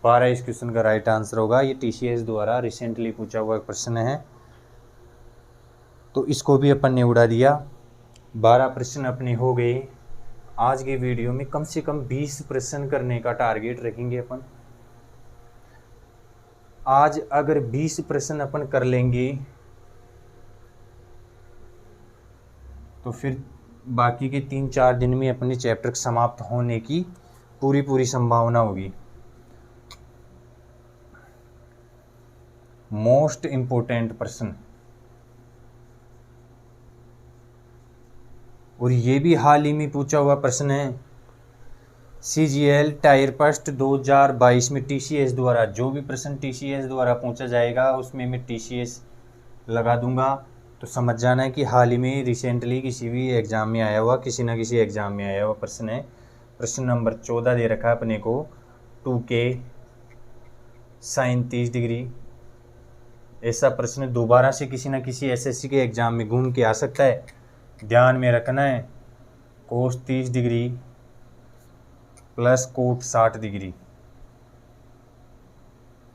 12 इस क्वेश्चन का राइट आंसर होगा। ये टीसीएस द्वारा रिसेंटली पूछा हुआ प्रश्न है, तो इसको भी अपन ने उड़ा दिया। 12 प्रश्न अपने हो गए। आज की वीडियो में कम से कम 20 प्रश्न करने का टारगेट रखेंगे अपन। आज अगर 20 प्रश्न अपन कर लेंगे तो फिर बाकी के 3-4 दिन में अपने चैप्टर समाप्त होने की पूरी संभावना होगी। मोस्ट इम्पोर्टेंट प्रश्न, और ये भी हाल ही में पूछा हुआ प्रश्न है। सीजीएल टायर फर्स्ट 2022 में टीसीएस द्वारा, जो भी प्रश्न टीसीएस द्वारा पूछा जाएगा उसमें मैं टीसीएस लगा दूंगा। तो समझ जाना है कि हाल ही में रिसेंटली किसी भी एग्ज़ाम में आया हुआ, किसी ना किसी एग्ज़ाम में आया हुआ प्रश्न है। प्रश्न नंबर 14 दे रखा है अपने को, 2k साइन 30 डिग्री। ऐसा प्रश्न दोबारा से किसी ना किसी एसएससी के एग्ज़ाम में घूम के आ सकता है, ध्यान में रखना है। कोस 30 degree plus coat 60 degree,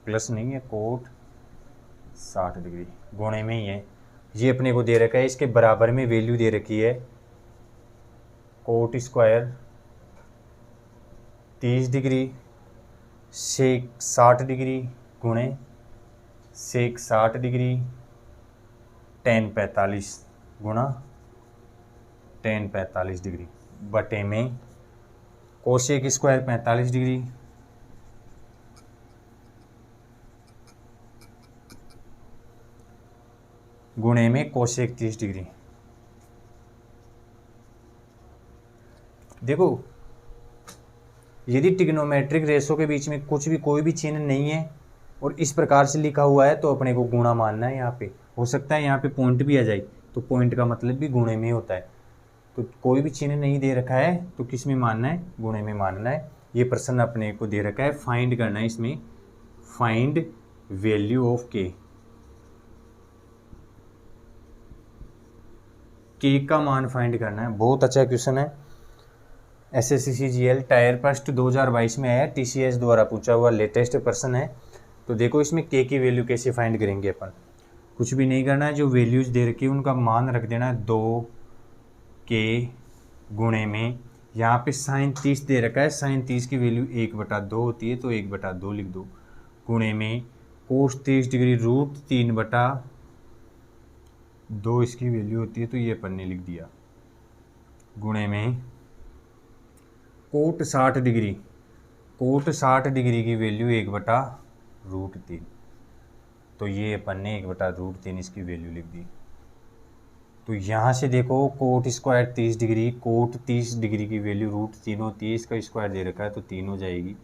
plus नहीं है, कोट 60 डिग्री गुणे में ही है, ये अपने को दे रखा है, इसके बराबर में वैल्यू दे रखी है कोट स्क्वायर 30 डिग्री सेक 60 डिग्री गुणे सेक 60 डिग्री tan 45 गुणा tan 45 डिग्री बटे में कोसेक स्क्वायर 45 डिग्री गुणे में कोसेक 30 डिग्री। देखो यदि ट्रिग्नोमेट्रिक रेशो के बीच में कुछ भी कोई भी चिन्ह नहीं है और इस प्रकार से लिखा हुआ है तो अपने को गुणा मानना है। यहाँ पे हो सकता है यहाँ पे पॉइंट भी आ जाए, तो पॉइंट का मतलब भी गुणे में होता है। तो कोई भी चिन्ह नहीं दे रखा है तो किस में मानना है, गुणे में मानना है। ये प्रश्न अपने को दे रखा है, फाइंड करना है इसमें, फाइंड वैल्यू ऑफ के का मान फाइंड करना है। बहुत अच्छा क्वेश्चन है, SSC टायर फर्स्ट 2022 में आया, TCS द्वारा पूछा हुआ लेटेस्ट प्रश्न है। तो देखो इसमें के की वैल्यू कैसे फाइंड करेंगे अपन। कुछ भी नहीं करना है, जो वैल्यूज दे रखी है उनका मान रख देना है 2 के गुणे में, यहाँ पे sin 30 दे रखा है, sin 30 की वैल्यू 1/2 होती है तो 1/2 लिख दो, गुणे में cos 30 डिग्री √3/2 इसकी वैल्यू होती है तो ये अपन ने लिख दिया, गुणे में कोट 60 डिग्री की वैल्यू 1/√3 तो ये अपन ने 1/√3 इसकी वैल्यू लिख दी। तो यहाँ से देखो cot square 30 degree, cot 30 degree की वैल्यू √3 होती है, इसका स्क्वायर दे रखा है तो 3 हो जाएगी,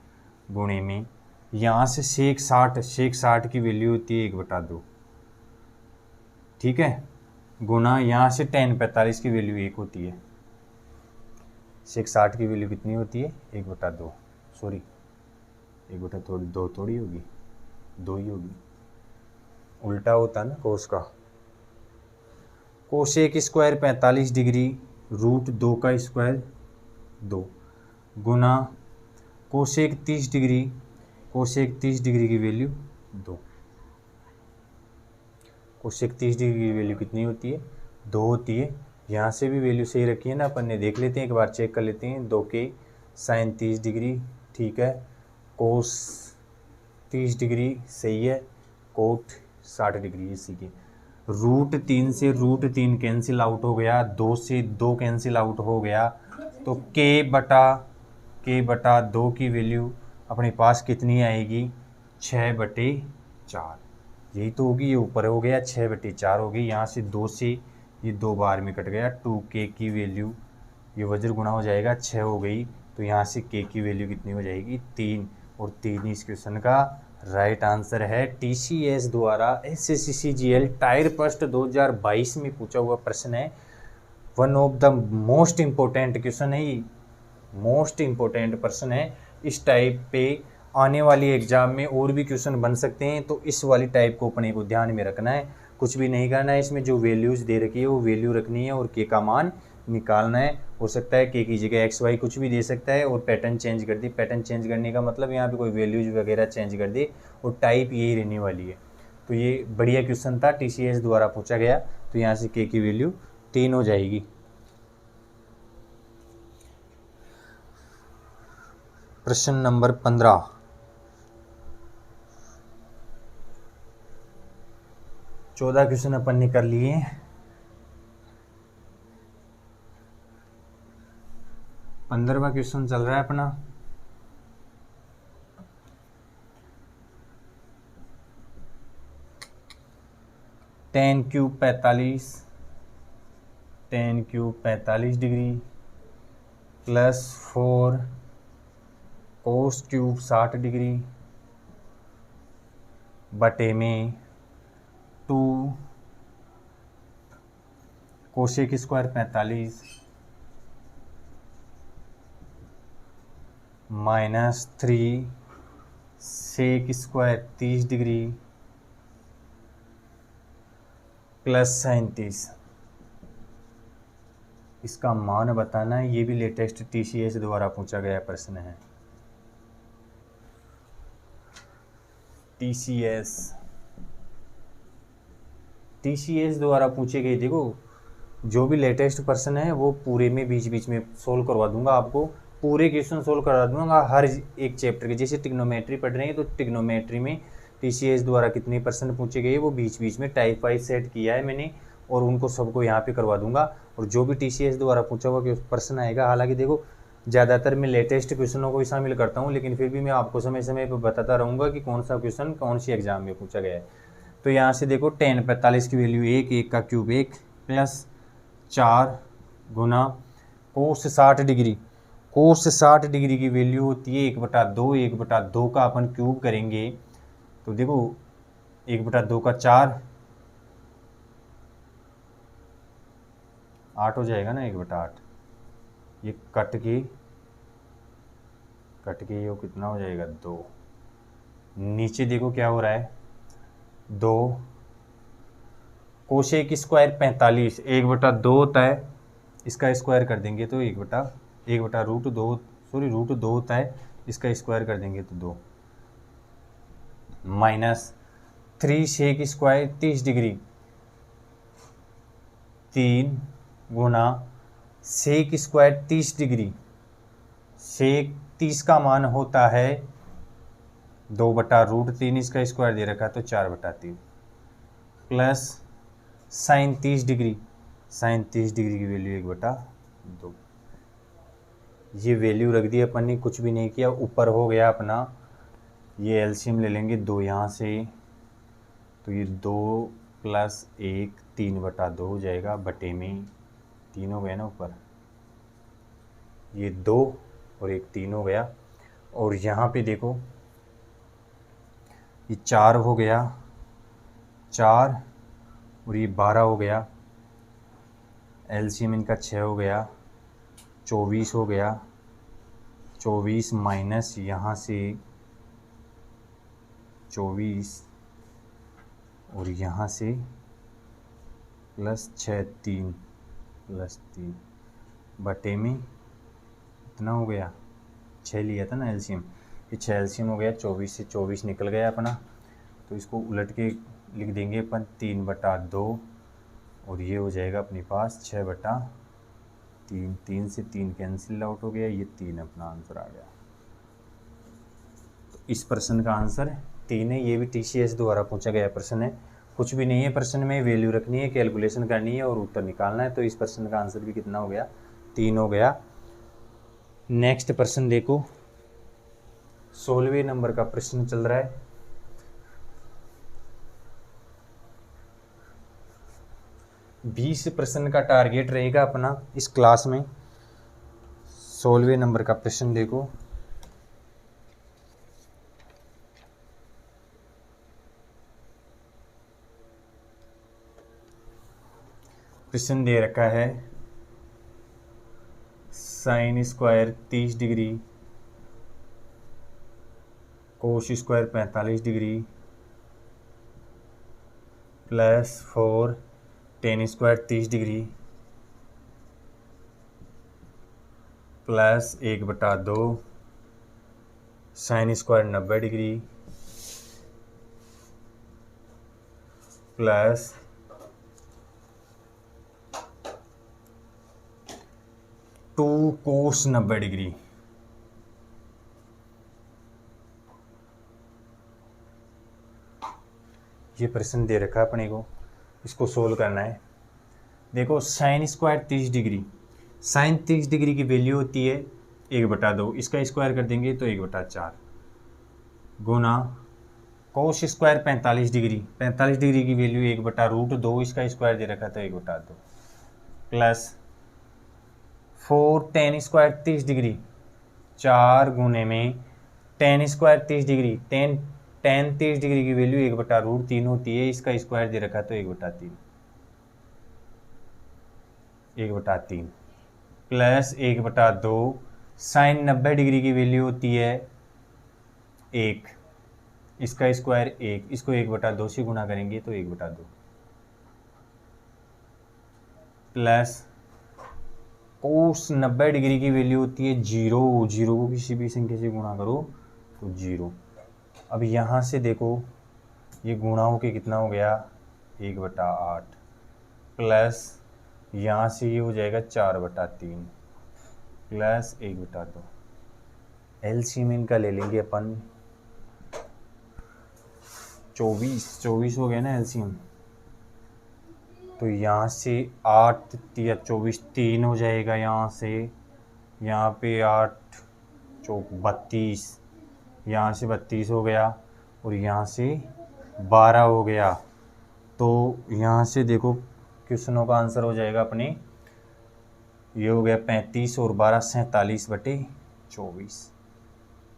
गुणे में यहाँ से सेक 60 की वैल्यू होती है 1/2, ठीक है, गुना यहाँ से tan 45 की वैल्यू 1 होती है, सेक 60 की वैल्यू कितनी होती है 1/2, सॉरी 1/2 थोड़ी होगी, 2 ही होगी, उल्टा होता ना कोस का। कोसेक स्क्वायर 45 डिग्री √2 का स्क्वायर 2 गुना कोसेक 30 डिग्री की वैल्यू 2, कोसेक 30 डिग्री की वैल्यू कितनी होती है 2 होती है। यहाँ से भी वैल्यू सही रखी है ना, अपन ने देख लेते हैं, एक बार चेक कर लेते हैं। 2 के sin 30 डिग्री ठीक है, कोस 30 डिग्री सही है, कोट 60 डिग्री इसी के, √3 से √3 कैंसिल आउट हो गया, 2 से 2 कैंसिल आउट हो गया, तो k/2 की वैल्यू अपने पास कितनी आएगी 6/4, यही तो होगी, ये ऊपर हो गया 6/4 होगी, यहाँ से 2 से ये 2 बार में कट गया, 2k की वैल्यू ये वज्र गुणा हो जाएगा 6 हो गई, तो यहाँ से k की वैल्यू कितनी हो जाएगी 3, और 3 इस क्वेश्चन का राइट आंसर है। TCS द्वारा SSCGL टायर फर्स्ट 2022 में पूछा हुआ प्रश्न है, one of the most important question है, मोस्ट इम्पोर्टेंट प्रश्न है। इस टाइप पे आने वाली एग्जाम में और भी क्वेश्चन बन सकते हैं, तो इस वाली टाइप को अपने को ध्यान में रखना है, कुछ भी नहीं करना है, इसमें जो वैल्यूज़ दे रखी है वो वैल्यू रखनी है और के का मान निकालना है। हो सकता है के की जगह XY कुछ भी दे सकता है और पैटर्न चेंज कर दी, पैटर्न चेंज करने का मतलब यहाँ पे कोई वैल्यूज वगैरह चेंज कर दी और टाइप यही रहने वाली है। तो ये बढ़िया क्वेश्चन था, TCS द्वारा पूछा गया, तो यहाँ से के की वैल्यू 3 हो जाएगी। प्रश्न नंबर 15, चौदह क्वेश्चन अपन ने कर लिए। 15वां क्वेश्चन चल रहा है अपना, tan cube 45 degree plus 4 cos cube 60 degree बटे में 2 cosec square 45 -3 sec square 30 degree plus sin 30, इसका मान बताना है। ये भी लेटेस्ट TCS द्वारा पूछा गया प्रश्न है। टीसीएस द्वारा पूछे गए, देखो जो भी लेटेस्ट पर्सन है वो पूरे में बीच बीच में सोल्व करवा दूंगा, आपको पूरे क्वेश्चन सोल्व करवा दूंगा हर एक चैप्टर के। जैसे ट्रिग्नोमेट्री पढ़ रहे हैं तो ट्रिग्नोमेट्री में टीसीएस द्वारा कितने पर्सन पूछे गए वो बीच बीच में टाइप वाइज सेट किया है मैंने, और उनको सबको यहाँ पे करवा दूंगा। और जो भी टीसीएस द्वारा पूछा हुआ पर्सन आएगा, हालांकि देखो ज़्यादातर मैं लेटेस्ट क्वेश्चनों को ही शामिल करता हूँ, लेकिन फिर भी मैं आपको समय समय पर बताता रहूँगा कि कौन सा क्वेश्चन कौन सी एग्जाम में पूछा गया है। तो यहाँ से देखो tan 45 की वैल्यू 1, 1 का क्यूब 1 प्लस 4 गुना कोस 60 डिग्री। कोस 60 डिग्री की वैल्यू होती है 1/2, 1/2 का अपन क्यूब करेंगे तो देखो 1/2 का 4, 8 हो जाएगा ना, 1/8। ये कट के ये कितना हो जाएगा 2। नीचे देखो क्या हो रहा है 2 कोशेक स्क्वायर 45, 1/2 होता है, इसका स्क्वायर कर देंगे तो 1/√2 होता है, इसका स्क्वायर कर देंगे तो 2 माइनस 3 सेक स्क्वायर 30 डिग्री, 3 गुना सेक स्क्वायर 30 डिग्री। सेक 30 का मान होता है 2/√3, इसका स्क्वायर दे रखा है तो 4/3 plus sine 30 degree. Sine 30 degree की वैल्यू 1/2। ये वैल्यू रख दी अपन ने, कुछ भी नहीं किया, ऊपर हो गया अपना। ये एलसीएम ले लेंगे 2 यहाँ से, तो ये 2 + 1 3/2 हो जाएगा, बटे में 3 हो गया ना ऊपर, ये 2 और 1 3 हो गया। और यहाँ पे देखो ये 4 हो गया, 4 और ये 12 हो गया, एलसीएम इनका 6 हो गया, 24 हो गया। 24 माइनस यहाँ से 24 और यहाँ से +6 3 +3 बटे में इतना हो गया, 6 लिया था ना एलसीएम, ये 6 एलसीएम हो गया, 24 से 24 निकल गया अपना। तो इसको उलट के लिख देंगे अपन 3/2 और ये हो जाएगा अपने पास 6/3। 3 से 3 कैंसिल आउट हो गया, ये 3 अपना आंसर आ गया। तो इस प्रश्न का आंसर 3 है। ये भी टीसीएस द्वारा पूछा गया प्रश्न है, कुछ भी नहीं है प्रश्न में, वैल्यू रखनी है, कैलकुलेशन करनी है और उत्तर निकालना है। तो इस प्रश्न का आंसर भी कितना हो गया, 3 हो गया। नेक्स्ट प्रश्न देखो, 16वें नंबर का प्रश्न चल रहा है। बीस प्रश्न का टारगेट रहेगा अपना इस क्लास में। 16वें नंबर का प्रश्न देखो, प्रश्न दे रखा है साइन स्क्वायर 30 डिग्री, कोस square 45 degree +4 ten square 30 degree plus 1/2 sine square 90 degree plus 2 कोस 90 डिग्री। ये प्रश्न दे रखा है अपने को, इसको सोल्व करना है। देखो sine square 30 degree, sine 30 degree की वैल्यू होती है 1/2, इसका स्क्वायर कर देंगे तो 1/4 गुना कोस स्क्वायर 45 डिग्री, 45 डिग्री की वैल्यू 1/√2, इसका स्क्वायर दे रखा था 1/2 प्लस 4 टेन स्क्वायर 30 डिग्री, 4 गुने में ten square 30 degree, ten 30 degree की वैल्यू 1/√3 होती है, इसका स्क्वायर दे रखा तो 1/3 प्लस 1/2 साइन 90 डिग्री की वैल्यू होती है 1, इसका स्क्वायर 1, इसको 1/2 से गुना करेंगे तो 1/2 प्लस कोस 90 डिग्री की वैल्यू होती है 0, 0 को किसी भी संख्या से गुणा करो तो 0 अब यहाँ से देखो ये गुणा हो के कितना हो गया 1/8 प्लस यहाँ से ये हो जाएगा 4/3 प्लस 1/2। एलसीएम इनका ले लेंगे अपन 24 हो गया ना एलसीएम। तो यहाँ से 8 या 24 3 हो जाएगा, यहाँ से यहाँ पे 8 चौक 32, यहाँ से 32 हो गया और यहाँ से 12 हो गया। तो यहाँ से देखो क्वेश्चनों का आंसर हो जाएगा अपने, ये हो गया 35 और 12 47/24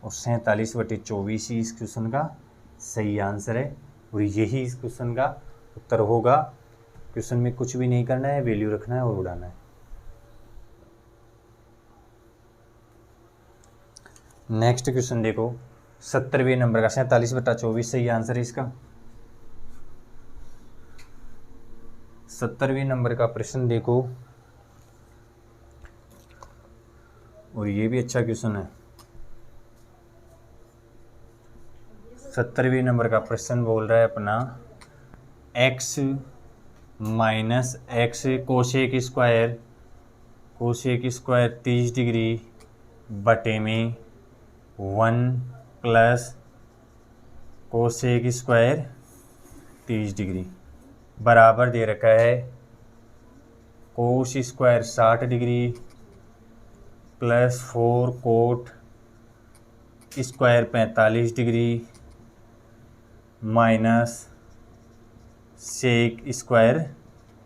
और 47/24 ही इस क्वेश्चन का सही आंसर है और यही इस क्वेश्चन का उत्तर होगा। क्वेश्चन में कुछ भी नहीं करना है, वैल्यू रखना है और उड़ाना है। नेक्स्ट क्वेश्चन देखो 70वें नंबर का 47/24 सही आंसर है इसका। 70वें नंबर का प्रश्न देखो और ये भी अच्छा क्वेश्चन है। 70वें नंबर का प्रश्न बोल रहा है अपना x minus x cosec square 30 degree बटे में 1 प्लस कोसेक स्क्वायर 30 डिग्री बराबर दे रखा है cos square 60 degree plus 4 cot square 45 degree minus sec square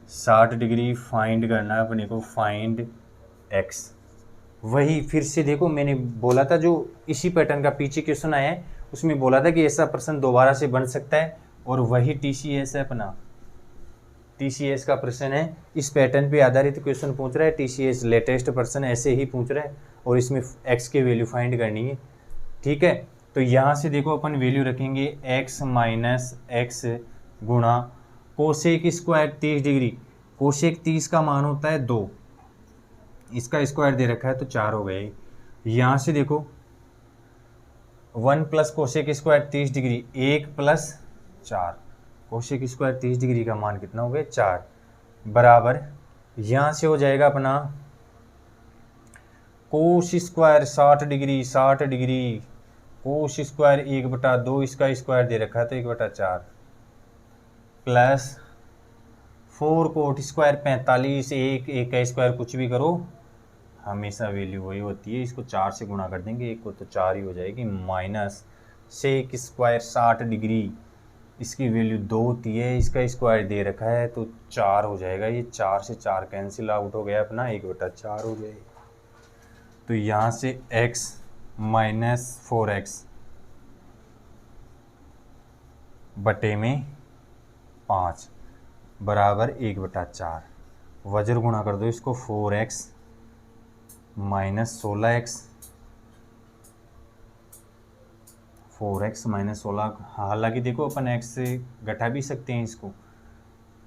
60 degree. Find करना है अपने को, फाइंड x। वही फिर से देखो मैंने बोला था, जो इसी पैटर्न का पीछे क्वेश्चन आया है उसमें बोला था कि ऐसा प्रश्न दोबारा से बन सकता है और वही TCS है अपना। TCS का प्रश्न है, इस पैटर्न पे आधारित क्वेश्चन पूछ रहा है। TCS लेटेस्ट प्रश्न ऐसे ही पूछ रहा है और इसमें x के वैल्यू फाइंड करनी है। ठीक है, तो यहाँ से देखो अपन वैल्यू रखेंगे x माइनस एक्स गुणा कोसेक स्क्वायर 30 डिग्री। कोसेक 30 का मान होता है 2, इसका स्क्वायर दे रखा है तो 4 हो गए। यहाँ से देखो 1 plus cosec square 30 degree 1 plus 4, cosec square 30 degree का मान कितना हो गया 4 बराबर यहाँ से हो जाएगा अपना कोस स्क्वायर 60 डिग्री कोस स्क्वायर 1/2, इसका स्क्वायर दे रखा है तो 1/4 प्लस 4 कोट स्क्वायर 45, एक का स्क्वायर कुछ भी करो हमेशा वैल्यू वही होती है। इसको 4 से गुणा कर देंगे, एक को तो 4 ही हो जाएगी, माइनस सेक स्क्वायर 60 डिग्री, इसकी वैल्यू 2 होती है, इसका स्क्वायर दे रखा है तो 4 हो जाएगा। ये 4 से 4 कैंसिल आउट हो गया अपना, 1/4 हो जाएगा। तो यहाँ से x माइनस 4x बटे में 5 बराबर 1/4। वज्र गुणा कर दो इसको, 4x minus 16x 4x minus 16। हालांकि देखो अपन x से घटा भी सकते हैं, इसको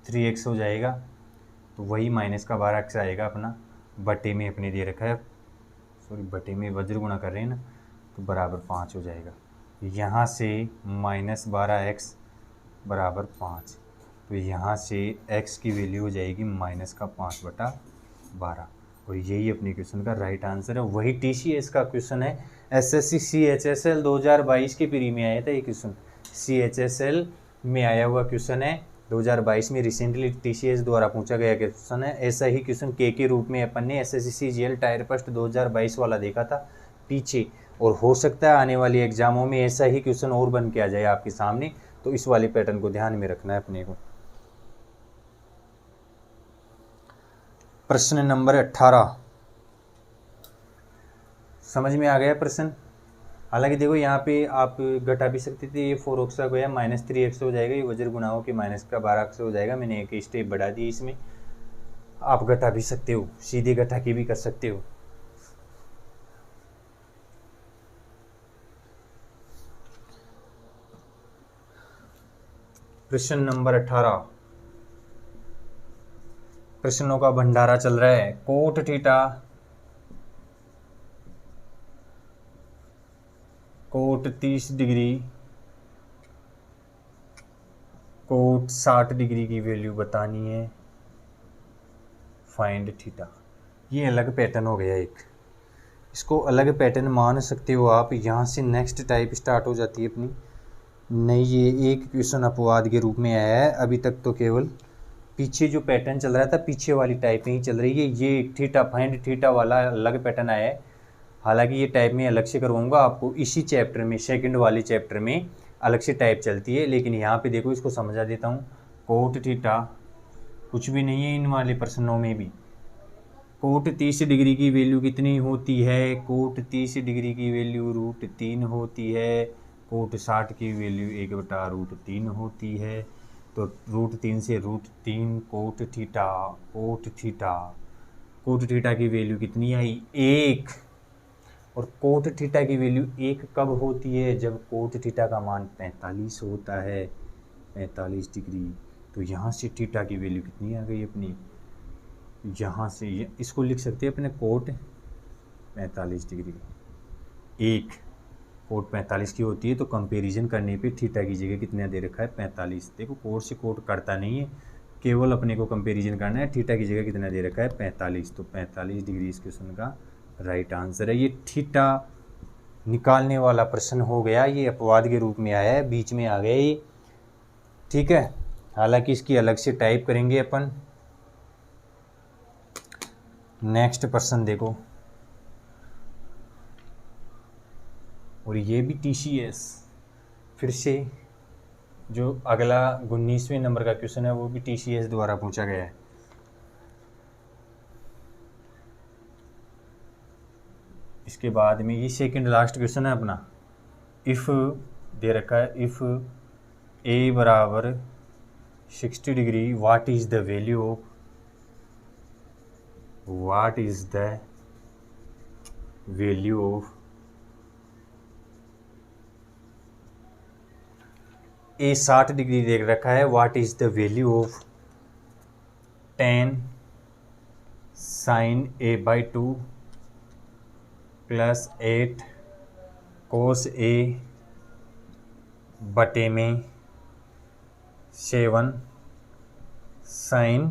3x हो जाएगा तो वही माइनस का 12x आएगा अपना। बटे में अपने दे रखा है, सॉरी बटे में वज्र गुणा कर रहे हैं ना, तो बराबर 5 हो जाएगा। यहाँ से माइनस 12x बराबर 5, तो यहाँ से x की वैल्यू हो जाएगी माइनस का 5/12 और यही अपने क्वेश्चन का राइट आंसर है। वही TCS का क्वेश्चन है, SSC CHSL 2022 के प्री में आया था ये क्वेश्चन, CHSL में आया हुआ क्वेश्चन है 2022 में, रिसेंटली TCS द्वारा पूछा गया क्वेश्चन है। ऐसा ही क्वेश्चन के रूप में अपन ने SSC CGL टायर फर्स्ट 2022 वाला देखा था पीछे, और हो सकता है आने वाली एग्जामों में ऐसा ही क्वेश्चन और बन के आ जाए आपके सामने, तो इस वाले पैटर्न को ध्यान में रखना है अपने को। प्रश्न नंबर 18 समझ में आ गया प्रश्न। हालांकि देखो यहाँ पे आप घटा भी सकते थे, ये 4x का गया माइनस 3x हो जाएगा, ये वज्र गुणा हो के माइनस का 12x हो जाएगा। मैंने एक स्टेप बढ़ा दी इसमें, आप घटा भी सकते हो, सीधे घटा के भी कर सकते हो। प्रश्न नंबर 18, प्रश्नों का भंडारा चल रहा है। Cot theta cot 30 degree cot 60 degree की वैल्यू बतानी है, फाइंड थीटा। ये अलग पैटर्न हो गया एक, इसको अलग पैटर्न मान सकते हो आप। यहाँ से नेक्स्ट टाइप स्टार्ट हो जाती है अपनी नहीं। ये एक क्वेश्चन अपवाद के रूप में आया है, अभी तक तो केवल पीछे जो पैटर्न चल रहा था पीछे वाली टाइप में ही चल रही है। ये थीटा फाइंड थीटा वाला अलग पैटर्न आया है, हालांकि ये टाइप में अलग से करवाऊंगा आपको इसी चैप्टर में, सेकंड वाले चैप्टर में अलग से टाइप चलती है। लेकिन यहाँ पे देखो इसको समझा देता हूँ। कोट थीटा कुछ भी नहीं है इन वाले प्रश्नों में भी। कोट 30 डिग्री की वैल्यू कितनी होती है? कोट 30 डिग्री की वैल्यू √3 होती है। कोट 60 की वैल्यू 1/√3 होती है। तो √3 से √3 coat theta, coat theta, cot theta की वैल्यू कितनी आई? 1। और कोट थीटा की वैल्यू 1 कब होती है? जब कोट थीटा का मान 45 होता है, 45 डिग्री। तो यहाँ से थीटा की वैल्यू कितनी आ गई अपनी? यहाँ से इसको लिख सकते हैं अपने कोट 45 डिग्री। 1 कोट 45 की होती है, तो कंपैरिजन करने पे थीटा की जगह कितना दे रखा है? 45। देखो कोट से कोट करता नहीं है, केवल अपने को कंपैरिजन करना है। थीटा की जगह कितना दे रखा है? 45। तो 45 डिग्री इस क्वेश्चन का राइट आंसर है। ये थीटा निकालने वाला प्रश्न हो गया, ये अपवाद के रूप में आया है, बीच में आ गया ये, ठीक है। हालांकि इसकी अलग से टाइप करेंगे अपन। नेक्स्ट प्रश्न देखो, और ये भी TCS, फिर से जो अगला 19वें नंबर का क्वेश्चन है वो भी TCS द्वारा पूछा गया है। इसके बाद में ये सेकंड लास्ट क्वेश्चन है अपना। इफ़ दे रखा है, इफ़ A बराबर 60 degree, what is the value of, what is the value of A 60 degree देख रखा है, what is the value of tan sin A/2 plus 8 cos A बटे में 7 sin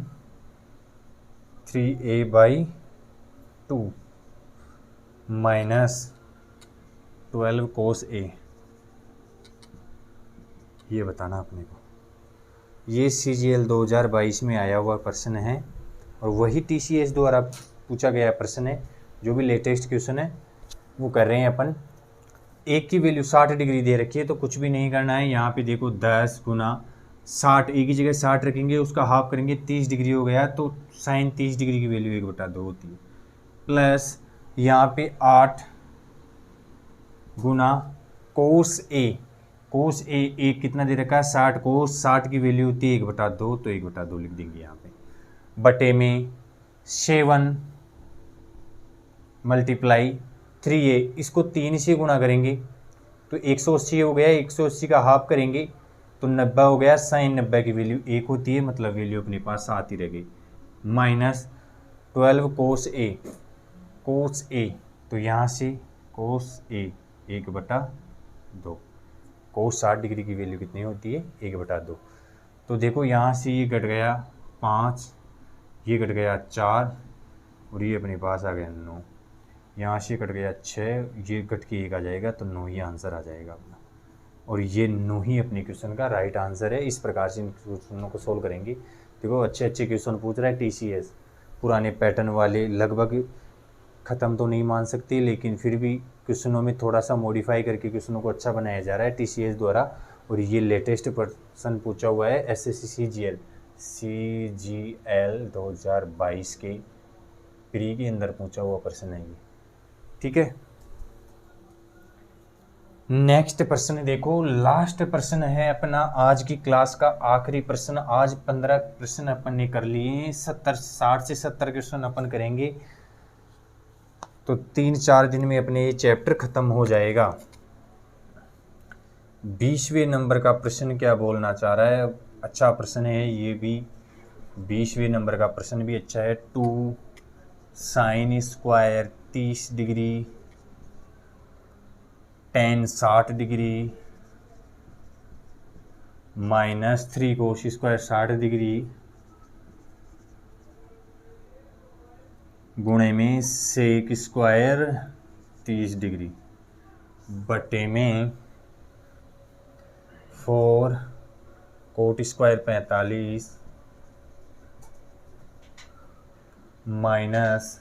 3A/2 minus 12 cos A। ये बताना अपने को। ये CGL 2022 में आया हुआ प्रश्न है और वही TCS द्वारा पूछा गया प्रश्न है। जो भी लेटेस्ट क्वेश्चन है वो कर रहे हैं अपन। एक की वैल्यू 60 डिग्री दे रखी है, तो कुछ भी नहीं करना है। यहाँ पे देखो 10 गुना 60, एक ही जगह 60 रखेंगे, उसका हाफ करेंगे, 30 डिग्री हो गया, तो साइन 30 डिग्री की वैल्यू 1/2 होती है। प्लस यहाँ पे 8 गुना कोस A, कोस A कितना दे रखा है? 60, कोस 60 की वैल्यू होती है 1/2, तो 1/2 लिख देंगे यहाँ पे, बटे में 7 मल्टीप्लाई 3A, इसको 3 से गुणा करेंगे तो 180 हो गया, 180 का हाफ करेंगे तो 90 हो गया। साइन 90 की वैल्यू 1 होती है, मतलब वैल्यू अपने पास 7 ही रह गई। Minus 12 cos A, cos A, तो यहाँ से कोस A 1/2, कोस 60 डिग्री की वैल्यू कितनी होती है? 1/2। तो देखो यहाँ से ये घट गया 5, ये घट गया 4 और ये अपने पास आ गया 9। यहाँ से कट गया 6, ये घट के 1 आ जाएगा, तो 9 ही आंसर आ जाएगा अपना। और ये 9 ही अपने क्वेश्चन का राइट आंसर है। इस प्रकार से इन क्वेश्चनों को सोल्व करेंगे। देखो अच्छे अच्छे क्वेश्चन पूछ रहा है TCS, पुराने पैटर्न वाले, लगभग ख़त्म तो नहीं मान सकते, लेकिन फिर भी क्वेश्चनों में थोड़ा सा मॉडिफाई करके क्वेश्चनों को अच्छा बनाया जा रहा है TCS द्वारा। और ये लेटेस्ट प्रश्न पूछा हुआ है SSC CGL 2022 के प्री के अंदर पूछा हुआ प्रश्न है ये, ठीक है। नेक्स्ट प्रश्न देखो, लास्ट प्रश्न है अपना आज की क्लास का आखिरी प्रश्न। आज 15 प्रश्न अपन ने कर लिए, 60 से 70 क्वेश्चन अपन करेंगे, तो 3-4 दिन में अपने ये चैप्टर खत्म हो जाएगा। 20वें नंबर का प्रश्न क्या बोलना चाह रहा है? अच्छा प्रश्न है ये भी, 20वें नंबर का प्रश्न भी अच्छा है। 2 sin square 30 degree, tan 60 degree minus 3 cos square 60 degree गुणे में सेक स्क्वायर 30 डिग्री बटे में 4 cot square 45 minus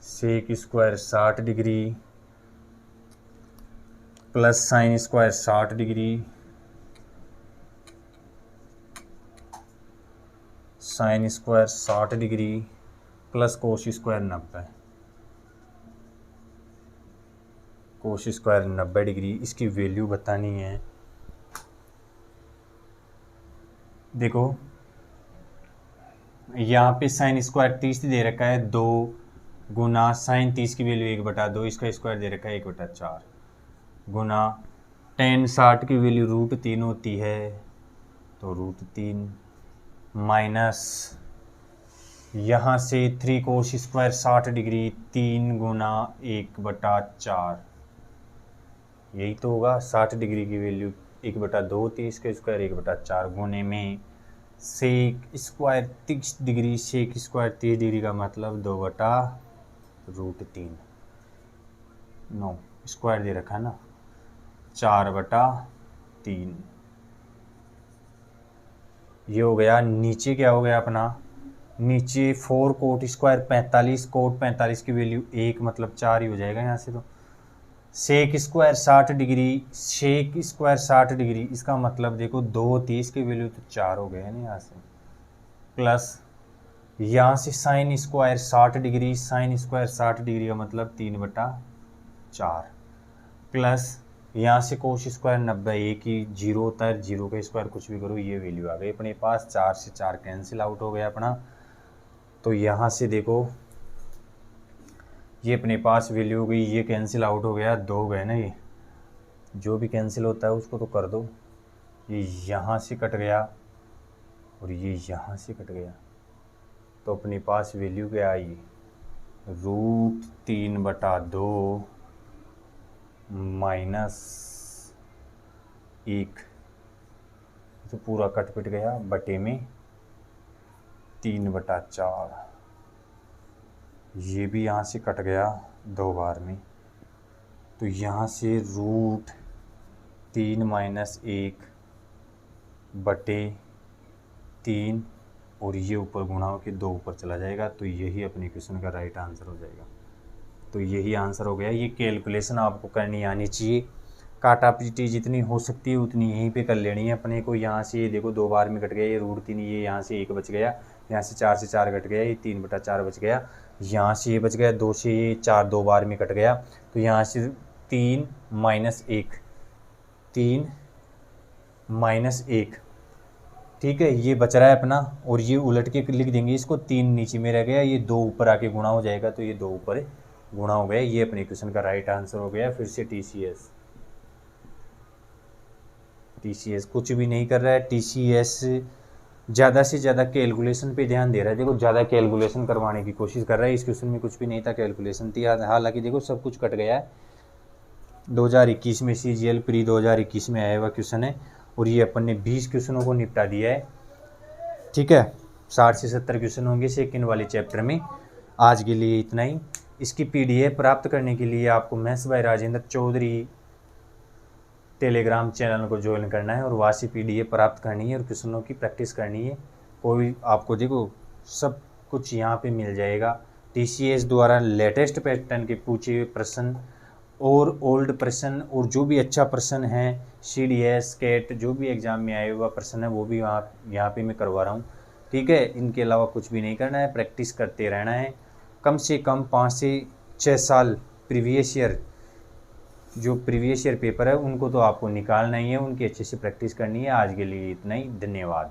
sec square 60 degree plus sine square 60 degree sine square 60 degree plus cos square 90 cos square 90 degree. इसकी वैल्यू बतानी है। देखो यहाँ पे साइन स्क्वायर 30 दे रखा है 2 गुना साइन 30 की वैल्यू 1/2, इसका स्क्वायर दे रखा है 1/4 गुना टेन 60 की वैल्यू √3 होती है तो √3 माइनस यहाँ से 3 कोस स्क्वायर 60 डिग्री 3 गुना 1/4 यही तो होगा। 60 डिग्री की वैल्यू 1/2 होती है, इसका स्क्वायर 1/4 गुने में sec square 30 degree sec square 30 degree का मतलब 2/√3 नो स्क्वायर दे रखा है ना 4/3 ये हो गया। नीचे क्या हो गया अपना, नीचे 4 कोट स्क्वायर 45 कोट 45 की वैल्यू 1 मतलब 4 ही हो जाएगा यहाँ से। तो sec square 60 degree sec square 60 degree इसका मतलब देखो 2 30 की वैल्यू तो 4 हो गया ना यहाँ से, प्लस यहाँ से sign square 60 degree sine square 60 degree का मतलब 3/4 प्लस यहाँ से कोस स्क्वायर 90 एक ही 0 होता है, 0 का स्क्वायर कुछ भी करो ये वैल्यू आ गई अपने पास। 4 से 4 कैंसिल आउट हो गया अपना। तो यहाँ से देखो ये अपने पास वैल्यू हो गई, ये कैंसिल आउट हो गया, 2 गए ना, ये जो भी कैंसिल होता है उसको तो कर दो। ये यहाँ से कट गया और ये यहाँ से कट गया तो अपने पास वैल्यू क्या आई √3/2 माइनस 1 तो पूरा कट पिट गया बटे में 3/4 ये भी यहाँ से कट गया 2 बार में। तो यहाँ से √3 माइनस 1 बटे 3 और ये ऊपर गुणा हो के 2 ऊपर चला जाएगा तो यही अपने क्वेश्चन का राइट आंसर हो जाएगा। तो यही आंसर हो गया। ये कैलकुलेशन आपको करनी आनी चाहिए। काटा पीटी जितनी हो सकती है उतनी यहीं पे कर लेनी है अपने को। यहाँ से ये देखो 2 बार में कट गया, ये √3 ये यहाँ से 1 बच गया, यहाँ से 4 से 4 कट गया, ये 3/4 बच गया, यहाँ से ये बच गया 2 से ये 4 2 बार में कट गया तो यहाँ से 3 माइनस 1 3 माइनस 1 ठीक है ये बच रहा है अपना। और ये उलट के लिख देंगे इसको, 3 नीचे में रह गया, ये 2 ऊपर आके गुणा हो जाएगा तो ये 2 ऊपर गुणा हो गया। ये अपने क्वेश्चन का राइट आंसर हो गया। फिर से टीसीएस कुछ भी नहीं कर रहा है। टीसीएस ज़्यादा से ज़्यादा कैलकुलेशन पे ध्यान दे रहा है। देखो ज़्यादा कैलकुलेशन करवाने की कोशिश कर रहा है। इस क्वेश्चन में कुछ भी नहीं था, कैलकुलेशन थी। हालांकि देखो सब कुछ कट गया है। 2021 में CGL प्री 2021 में आया हुआ क्वेश्चन है और ये अपन ने 20 क्वेश्चनों को निपटा दिया है। ठीक है 60 से 70 क्वेश्चन होंगे सेकंड वाले चैप्टर में। आज के लिए इतना ही। इसकी PDF प्राप्त करने के लिए आपको maths by Rajendra Chaudhary Telegram channel को ज्वाइन करना है और वहाँ से PDF प्राप्त करनी है और क्वेश्चनों की प्रैक्टिस करनी है। कोई आपको देखो सब कुछ यहाँ पे मिल जाएगा। TCS द्वारा लेटेस्ट पैटर्न के पूछे हुए प्रश्न और ओल्ड प्रश्न और जो भी अच्छा प्रश्न है CDS कैट जो भी एग्ज़ाम में आए हुआ प्रश्न है वो भी यहाँ पे मैं करवा रहा हूँ। ठीक है इनके अलावा कुछ भी नहीं करना है, प्रैक्टिस करते रहना है। कम से कम 5 से 6 साल प्रीवियस ईयर जो प्रीवियस ईयर पेपर है उनको तो आपको निकालना ही है, उनकी अच्छे से प्रैक्टिस करनी है। आज के लिए इतना ही, धन्यवाद।